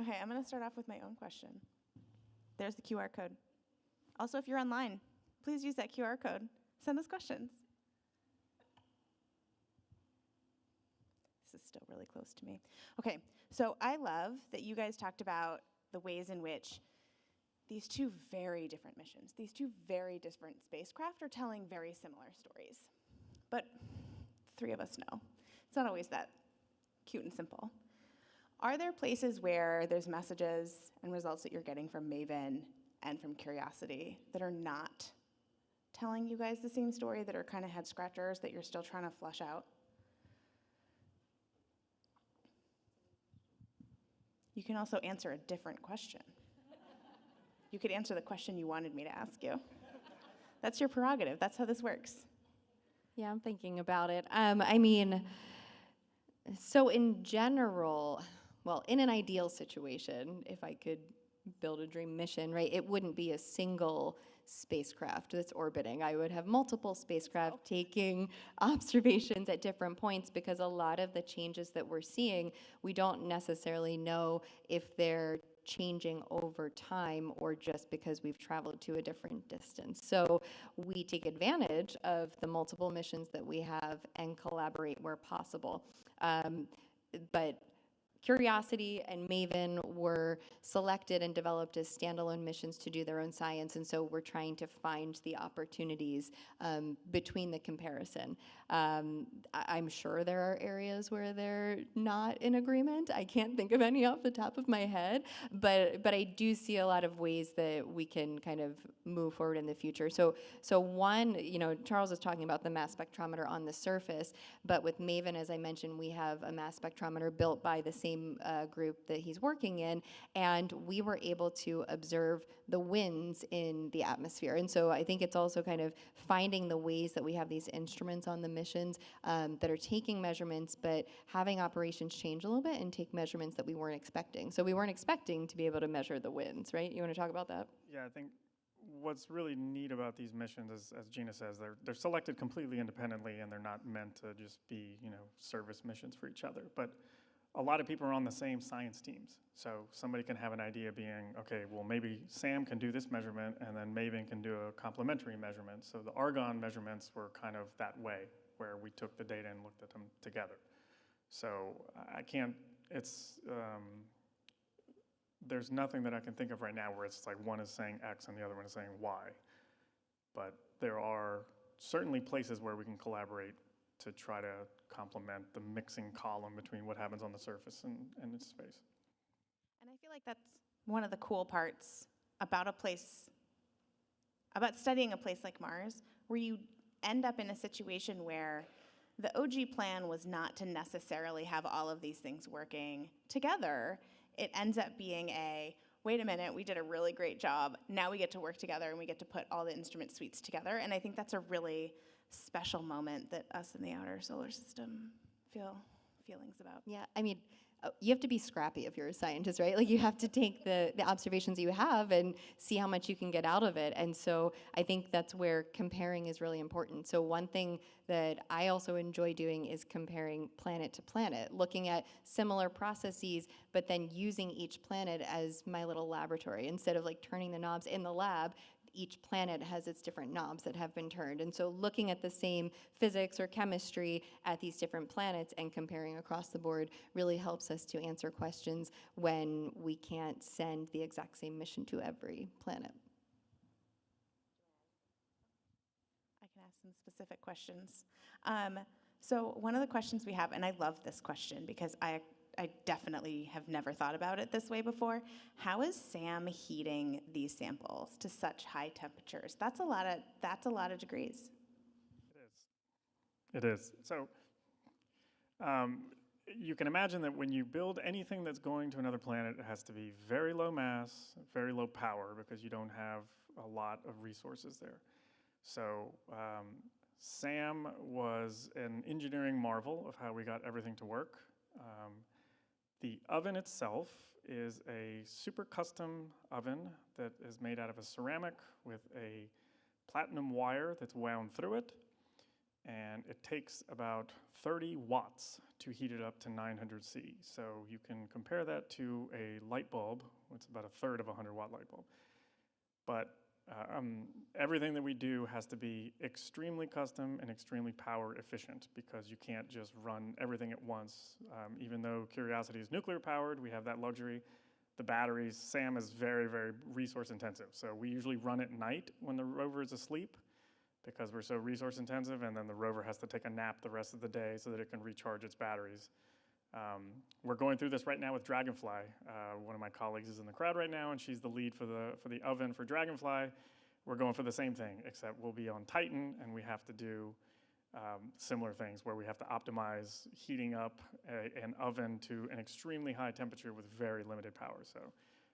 Okay, I'm going to start off with my own question. There's the QR code. Also, if you're online, please use that QR code. Send us questions. This is still really close to me. Okay, so I love that you guys talked about the ways in which these two very different missions, these two very different spacecraft are telling very similar stories. But three of us know. It's not always that cute and simple. Are there places where there's messages and results that you're getting from Maven and from Curiosity that are not telling you guys the same story, that are kind of head scratchers that you're still trying to flush out? You can also answer a different question. You could answer the question you wanted me to ask you. That's your prerogative. That's how this works. Yeah, I'm thinking about it. I mean, so in general, well, in an ideal situation, if I could build a dream mission, right, it wouldn't be a single spacecraft that's orbiting. I would have multiple spacecraft taking observations at different points, because a lot of the changes that we're seeing, we don't necessarily know if they're changing over time or just because we've traveled to a different distance. So we take advantage of the multiple missions that we have and collaborate where possible. But Curiosity and Maven were selected and developed as standalone missions to do their own science, and so we're trying to find the opportunities between the comparison. I'm sure there are areas where they're not in agreement. I can't think of any off the top of my head, but I do see a lot of ways that we can kind of move forward in the future. So one, Charles was talking about the mass spectrometer on the surface, but with Maven, as I mentioned, we have a mass spectrometer built by the same group that he's working in, and we were able to observe the winds in the atmosphere. And so I think it's also kind of finding the ways that we have these instruments on the missions that are taking measurements, but having operations change a little bit and take measurements that we weren't expecting. So we weren't expecting to be able to measure the winds, right? You want to talk about that? Yeah, I think what's really neat about these missions is, as Gina says, they're selected completely independently, and they're not meant to just be, service missions for each other. But a lot of people are on the same science teams. So somebody can have an idea being, okay, well, maybe Sam can do this measurement, and then Maven can do a complementary measurement. So the Argon measurements were kind of that way, where we took the data and looked at them together. So I can't, there's nothing that I can think of right now where it's like one is saying X and the other one is saying Y. But there are certainly places where we can collaborate to try to complement the mixing column between what happens on the surface and in space. And I feel like that's one of the cool parts about studying a place like Mars, where you end up in a situation where the OG plan was not to necessarily have all of these things working together. It ends up being wait a minute, we did a really great job. Now we get to work together and we get to put all the instrument suites together. And I think that's a really special moment that us in the outer solar system feel feelings about. Yeah, I mean, you have to be scrappy if you're a scientist, right? Like, you have to take the observations you have and see how much you can get out of it. And so I think that's where comparing is really important. So one thing that I also enjoy doing is comparing planet to planet, looking at similar processes, but then using each planet as my little laboratory. Instead of like turning the knobs in the lab, each planet has its different knobs that have been turned. And so looking at the same physics or chemistry at these different planets and comparing across the board really helps us to answer questions when we can't send the exact same mission to every planet. I can ask some specific questions. So one of the questions we have, and I love this question because I definitely have never thought about it this way before. How is Sam heating these samples to such high temperatures? That's a lot of degrees. It is. So you can imagine that when you build anything that's going to another planet, it has to be very low mass, very low power, because you don't have a lot of resources there. So Sam was an engineering marvel of how we got everything to work. The oven itself is a super custom oven that is made out of a ceramic with a platinum wire that's wound through it. And it takes about 30 watts to heat it up to 900 C. So you can compare that to a light bulb, it's about a third of a 100-watt light bulb. But everything that we do has to be extremely custom and extremely power efficient, because you can't just run everything at once. Even though Curiosity is nuclear powered, we have that luxury. The batteries, SAM is very, very resource intensive. So we usually run at night when the rover is asleep because we're so resource intensive, and then the rover has to take a nap the rest of the day so that it can recharge its batteries. We're going through this right now with Dragonfly. One of my colleagues is in the crowd right now, and she's the lead for the oven for Dragonfly. We're going for the same thing, except we'll be on Titan, and we have to do similar things where we have to optimize heating up an oven to an extremely high temperature with very limited power. So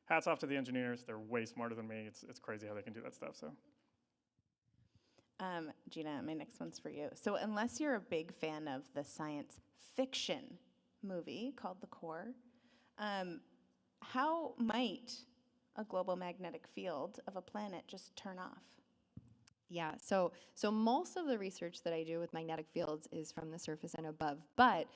hats off to the engineers. They're way smarter than me. It's crazy how they can do that stuff. So. Gina, my next one's for you. So unless you're a big fan of the science fiction movie called The Core, how might a global magnetic field of a planet just turn off? Yeah, so most of the research that I do with magnetic fields is from the surface and above, but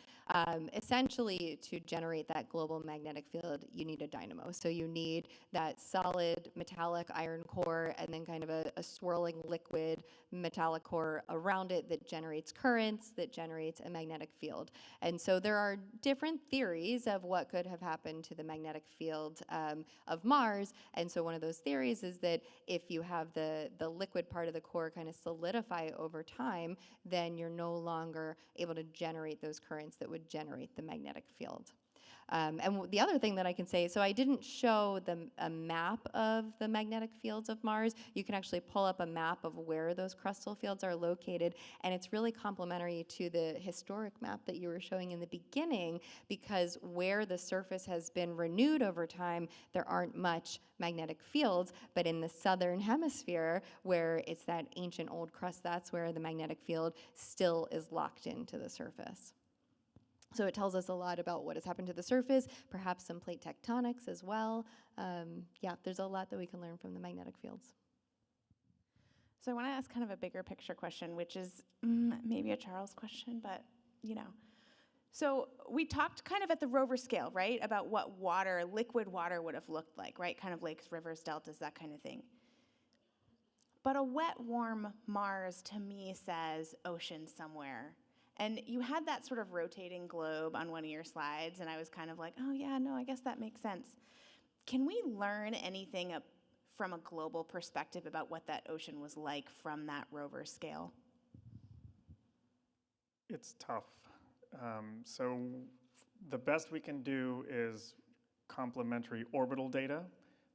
essentially to generate that global magnetic field, you need a dynamo. So you need that solid metallic iron core and then kind of a swirling liquid metallic core around it that generates currents, that generates a magnetic field. And so there are different theories of what could have happened to the magnetic field of Mars. And so one of those theories is that if you have the liquid part of the core kind of solidify over time, then you're no longer able to generate those currents that would generate the magnetic field. And the other thing that I can say, so I didn't show a map of the magnetic fields of Mars. You can actually pull up a map of where those crustal fields are located, and it's really complementary to the historic map that you were showing in the beginning, because where the surface has been renewed over time, there aren't much magnetic fields, but in the southern hemisphere, where it's that ancient old crust, that's where the magnetic field still is locked into the surface. So it tells us a lot about what has happened to the surface, perhaps some plate tectonics as well. Yeah, there's a lot that we can learn from the magnetic fields. So I want to ask kind of a bigger picture question, which is maybe a Charles question, but you know. So we talked kind of at the rover scale, right, about what water, liquid water would have looked like, right? Kind of lakes, rivers, deltas, that kind of thing. But a wet, warm Mars to me says ocean somewhere. And you had that sort of rotating globe on one of your slides, and I was kind of like, oh yeah, no, I guess that makes sense. Can we learn anything from a global perspective about what that ocean was like from that rover scale? It's tough. So the best we can do is complementary orbital data,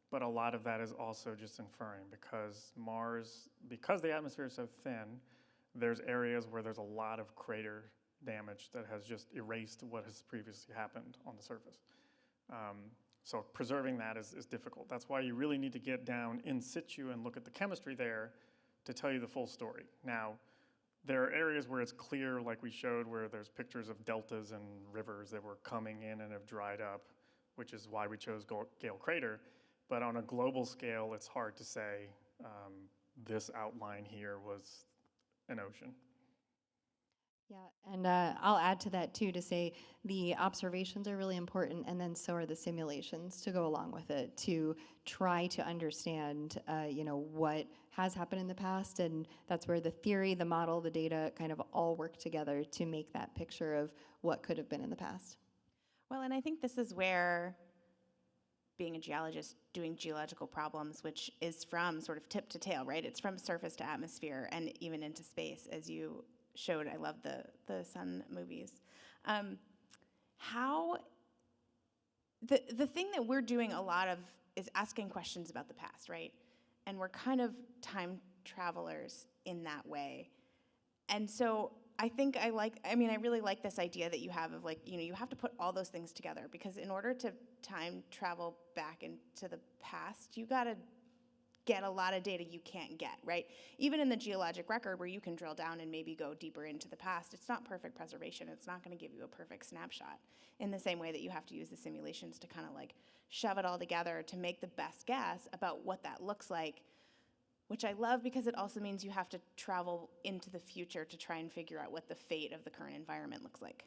but a lot of that is also just inferring because Mars, because the atmosphere is so thin, there's areas where there's a lot of crater damage that has just erased what has previously happened on the surface. So preserving that is difficult. That's why you really need to get down in situ and look at the chemistry there to tell you the full story. Now, there are areas where it's clear, like we showed, where there's pictures of deltas and rivers that were coming in and have dried up, which is why we chose Gale Crater. But on a global scale, it's hard to say this outline here was an ocean. Yeah, and I'll add to that too to say the observations are really important, and then so are the simulations to go along with it to try to understand, what has happened in the past, and that's where the theory, the model, the data kind of all work together to make that picture of what could have been in the past. Well, and I think this is where being a geologist doing geological problems, which is from sort of tip to tail, right? It's from surface to atmosphere and even into space, as you showed. I love the sun movies. The thing that we're doing a lot of is asking questions about the past, right? And we're kind of time travelers in that way. And so I think I really like this idea that you have of you have to put all those things together, because in order to time travel back into the past, you got to get a lot of data you can't get, right? Even in the geologic record where you can drill down and maybe go deeper into the past, it's not perfect preservation. It's not going to give you a perfect snapshot in the same way that you have to use the simulations to kind of shove it all together to make the best guess about what that looks like, which I love because it also means you have to travel into the future to try and figure out what the fate of the current environment looks like.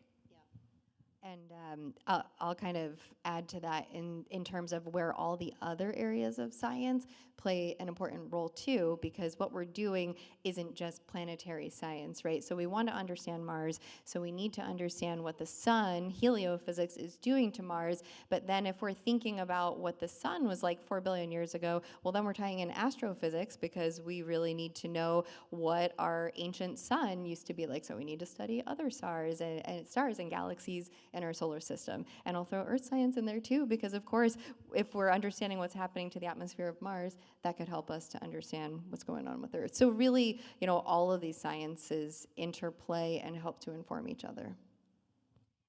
And I'll kind of add to that in terms of where all the other areas of science play an important role too, because what we're doing isn't just planetary science, right? So we want to understand Mars, so we need to understand what the sun, heliophysics, is doing to Mars. But then if we're thinking about what the sun was like 4 billion years ago, well, then we're tying in astrophysics because we really need to know what our ancient sun used to be like. So we need to study other stars and stars and galaxies in our solar system. And I'll throw earth science in there too, because of course, if we're understanding what's happening to the atmosphere of Mars, that could help us to understand what's going on with Earth. So really, all of these sciences interplay and help to inform each other.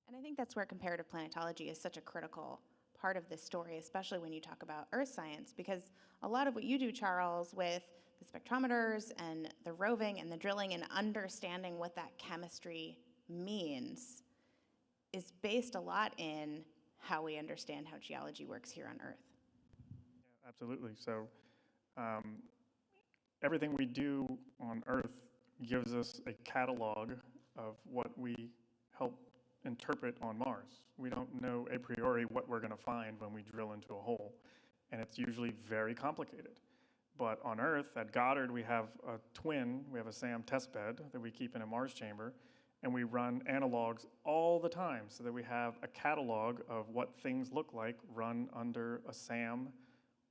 And I think that's where comparative planetology is such a critical part of this story, especially when you talk about earth science, because a lot of what you do, Charles, with the spectrometers and the roving and the drilling and understanding what that chemistry means is based a lot in how we understand how geology works here on Earth. Yeah, absolutely. So everything we do on Earth gives us a catalog of what we help interpret on Mars. We don't know a priori what we're going to find when we drill into a hole, and it's usually very complicated. But on Earth, at Goddard, we have a twin, we have a SAM testbed that we keep in a Mars chamber, and we run analogs all the time so that we have a catalog of what things look like run under a SAM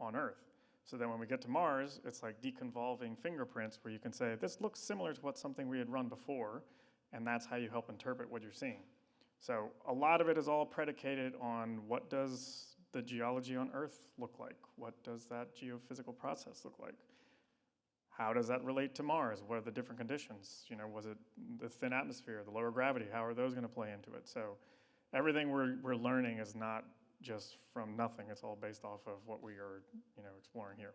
on Earth. So that when we get to Mars, it's like deconvolving fingerprints where you can say, this looks similar to what something we had run before, and that's how you help interpret what you're seeing. So a lot of it is all predicated on what does the geology on Earth look like? What does that geophysical process look like? How does that relate to Mars? What are the different conditions? Was it the thin atmosphere, the lower gravity? How are those going to play into it? So everything we're learning is not just from nothing. It's all based off of what we are, exploring here.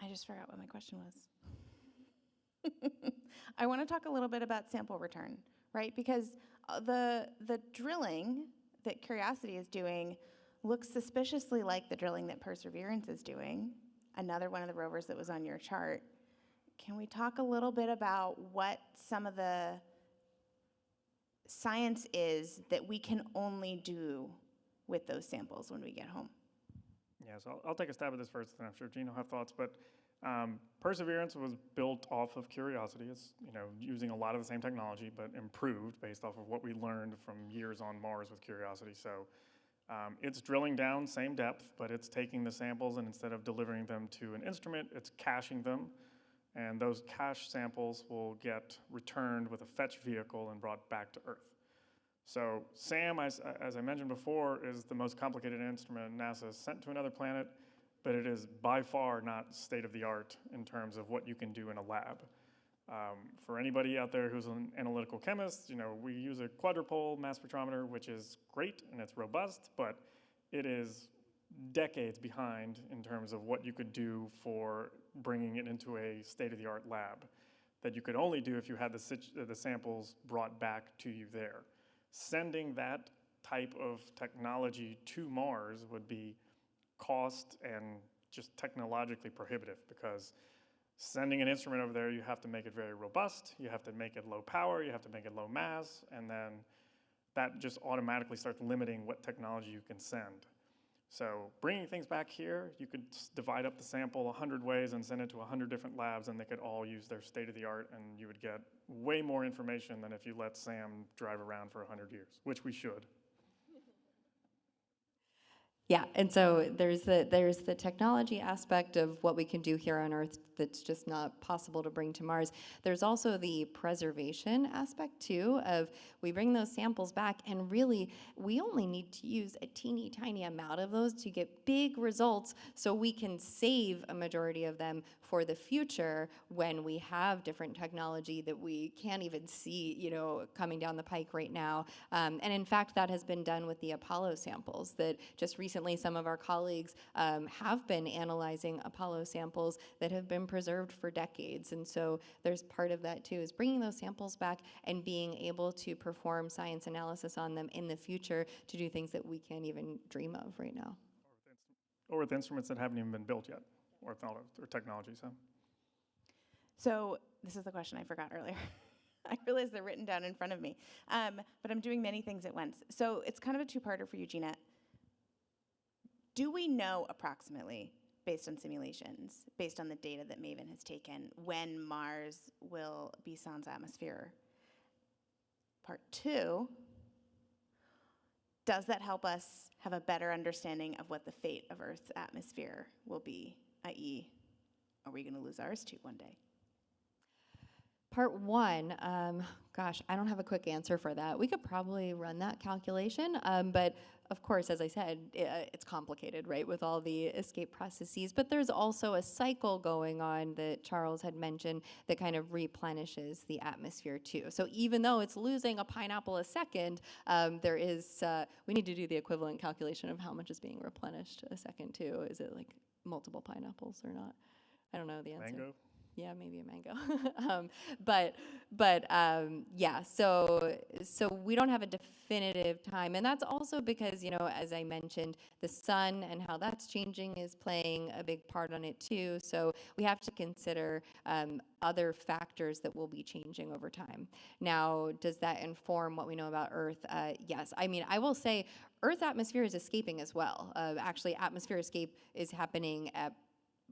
I just forgot what my question was. I want to talk a little bit about sample return, right? Because the drilling that Curiosity is doing looks suspiciously like the drilling that Perseverance is doing, another one of the rovers that was on your chart. Can we talk a little bit about what some of the science is that we can only do with those samples when we get home? Yeah, so I'll take a stab at this first, and I'm sure Gene will have thoughts, but Perseverance was built off of Curiosity. It's using a lot of the same technology, but improved based off of what we learned from years on Mars with Curiosity. So it's drilling down same depth, but it's taking the samples and instead of delivering them to an instrument, it's caching them. And those cache samples will get returned with a fetch vehicle and brought back to Earth. So SAM, as I mentioned before, is the most complicated instrument NASA has sent to another planet, but it is by far not state-of-the-art in terms of what you can do in a lab. For anybody out there who's an analytical chemist, we use a quadrupole mass spectrometer, which is great and it's robust, but it is decades behind in terms of what you could do for bringing it into a state-of-the-art lab that you could only do if you had the samples brought back to you there. Sending that type of technology to Mars would be cost and just technologically prohibitive, because sending an instrument over there, you have to make it very robust, you have to make it low power, you have to make it low mass, and then that just automatically starts limiting what technology you can send. So bringing things back here, you could divide up the sample 100 ways and send it to 100 different labs, and they could all use their state-of-the-art, and you would get way more information than if you let SAM drive around for 100 years, which we should. Yeah, and so there's the technology aspect of what we can do here on Earth that's just not possible to bring to Mars. There's also the preservation aspect too, of we bring those samples back and really we only need to use a teeny tiny amount of those to get big results, so we can save a majority of them for the future when we have different technology that we can't even see, coming down the pike right now. And in fact, that has been done with the Apollo samples that just recently some of our colleagues have been analyzing Apollo samples that have been preserved for decades. And so there's part of that too, is bringing those samples back and being able to perform science analysis on them in the future to do things that we can't even dream of right now. Or with instruments that haven't even been built yet, or technology. So this is the question I forgot earlier. I realize they're written down in front of me. But I'm doing many things at once. So it's kind of a two-parter for you, Gina. Do we know approximately, based on simulations, based on the data that Maven has taken, when Mars will be sans atmosphere? Part two, does that help us have a better understanding of what the fate of Earth's atmosphere will be, i.e., are we going to lose ours too one day? Part one, gosh, I don't have a quick answer for that. We could probably run that calculation, but of course, as I said, it's complicated, right, with all the escape processes. But there's also a cycle going on that Charles had mentioned that kind of replenishes the atmosphere too. So even though it's losing a pineapple a second, there is, we need to do the equivalent calculation of how much is being replenished a second too. Is it like multiple pineapples or not? I don't know the answer. Mango? Yeah, maybe a mango. Yeah, so we don't have a definitive time. And that's also because, you know, as I mentioned, the sun and how that's changing is playing a big part on it too. So we have to consider other factors that will be changing over time. Now, does that inform what we know about Earth? Yes. I mean, I will say Earth's atmosphere is escaping as well. Actually, atmosphere escape is happening at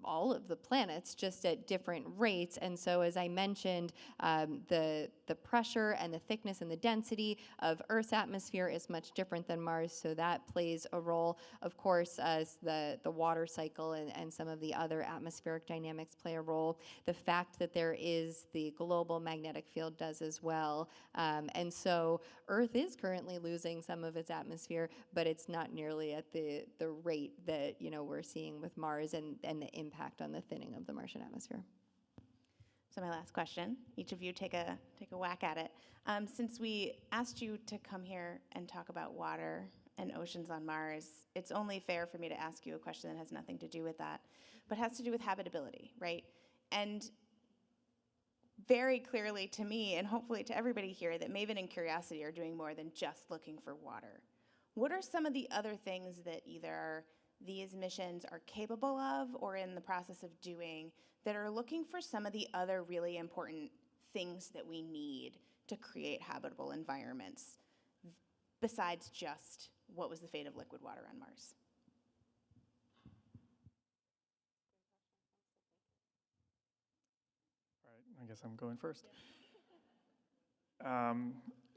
all of the planets, just at different rates. And so, as I mentioned, the pressure and the thickness and the density of Earth's atmosphere is much different than Mars, so that plays a role. Of course, as the water cycle and some of the other atmospheric dynamics play a role. The fact that there is the global magnetic field does as well. And so Earth is currently losing some of its atmosphere, but it's not nearly at the rate that, you know, we're seeing with Mars and the impact on the thinning of the Martian atmosphere. So my last question, each of you take a whack at it. Since we asked you to come here and talk about water and oceans on Mars, it's only fair for me to ask you a question that has nothing to do with that, but has to do with habitability, right? And very clearly to me, and hopefully to everybody here, that Maven and Curiosity are doing more than just looking for water. What are some of the other things that either these missions are capable of or in the process of doing that are looking for some of the other really important things that we need to create habitable environments besides just what was the fate of liquid water on Mars? All right, I guess I'm going first.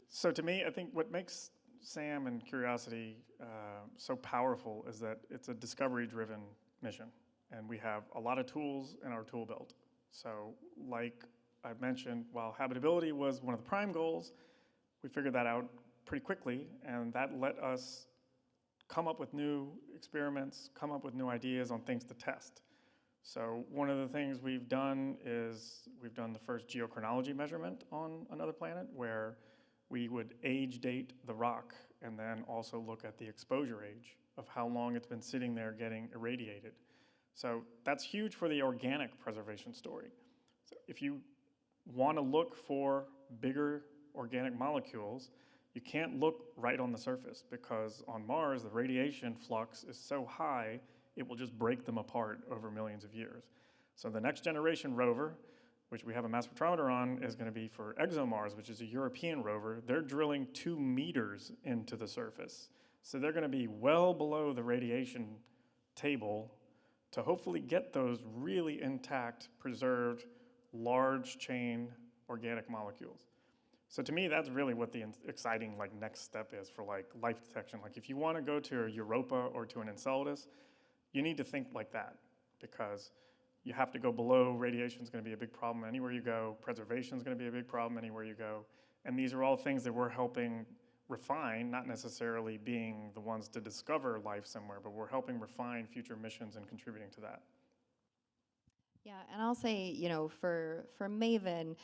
So to me, I think what makes SAM and Curiosity so powerful is that it's a discovery-driven mission, and we have a lot of tools in our tool belt. So like I mentioned, while habitability was one of the prime goals, we figured that out pretty quickly, and that let us come up with new experiments, come up with new ideas on things to test. So one of the things we've done is we've done the first geochronology measurement on another planet where we would age date the rock and then also look at the exposure age of how long it's been sitting there getting irradiated. So that's huge for the organic preservation story. So if you want to look for bigger organic molecules, you can't look right on the surface because on Mars, the radiation flux is so high, it will just break them apart over millions of years. So the next generation rover, which we have a mass spectrometer on, is going to be for ExoMars, which is a European rover. They're drilling 2 meters into the surface. So they're going to be well below the radiation table to hopefully get those really intact, preserved, large chain organic molecules. So to me, that's really what the exciting next step is for life detection. If you want to go to a Europa or to an Enceladus, you need to think like that because you have to go below. Radiation is going to be a big problem anywhere you go. Preservation is going to be a big problem anywhere you go. And these are all things that we're helping refine, not necessarily being the ones to discover life somewhere, but we're helping refine future missions and contributing to that. Yeah, and I'll say, you know, for Maven,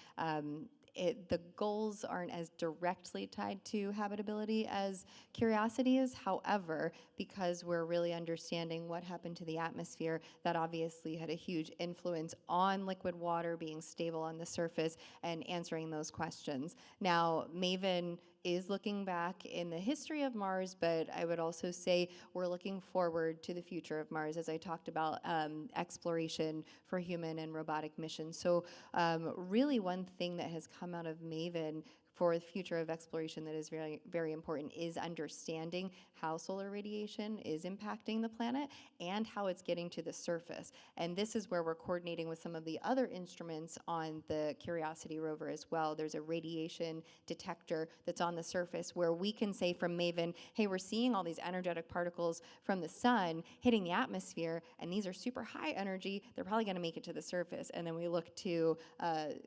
the goals aren't as directly tied to habitability as Curiosity is. However, because we're really understanding what happened to the atmosphere, that obviously had a huge influence on liquid water being stable on the surface and answering those questions. Now, Maven is looking back in the history of Mars, but I would also say we're looking forward to the future of Mars, as I talked about exploration for human and robotic missions. So really one thing that has come out of MAVEN for the future of exploration that is very, very important is understanding how solar radiation is impacting the planet and how it's getting to the surface. And this is where we're coordinating with some of the other instruments on the Curiosity rover as well. There's a radiation detector that's on the surface where we can say from MAVEN, hey, we're seeing all these energetic particles from the sun hitting the atmosphere, and these are super high energy. They're probably going to make it to the surface. And then we look to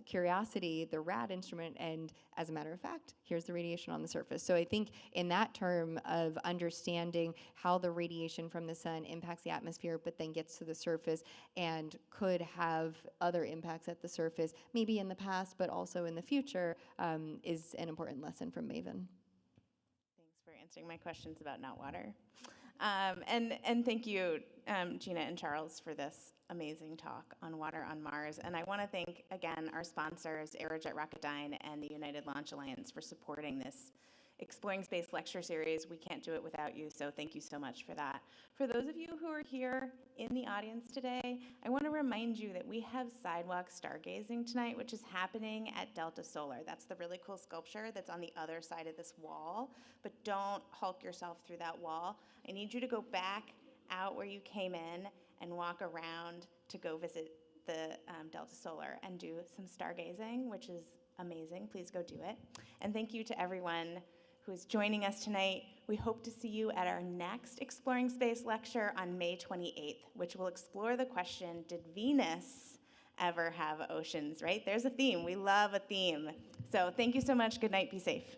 Curiosity, the RAD instrument, and as a matter of fact, here's the radiation on the surface. So I think in that term of understanding how the radiation from the sun impacts the atmosphere, but then gets to the surface and could have other impacts at the surface, maybe in the past, but also in the future, is an important lesson from MAVEN. Thanks for answering my questions about not water. And thank you, Gina and Charles, for this amazing talk on water on Mars. And I want to thank, again, our sponsors, Aerojet Rocketdyne and the United Launch Alliance, for supporting this Exploring Space lecture series. We can't do it without you, so thank you so much for that. For those of you who are here in the audience today, I want to remind you that we have sidewalk stargazing tonight, which is happening at Delta Solar. That's the really cool sculpture that's on the other side of this wall, but don't hulk yourself through that wall. I need you to go back out where you came in and walk around to go visit the Delta Solar and do some stargazing, which is amazing. Please go do it. And thank you to everyone who is joining us tonight. We hope to see you at our next Exploring Space lecture on May 28th, which will explore the question, did Venus ever have oceans, right? There's a theme. We love a theme. So thank you so much. Good night. Be safe.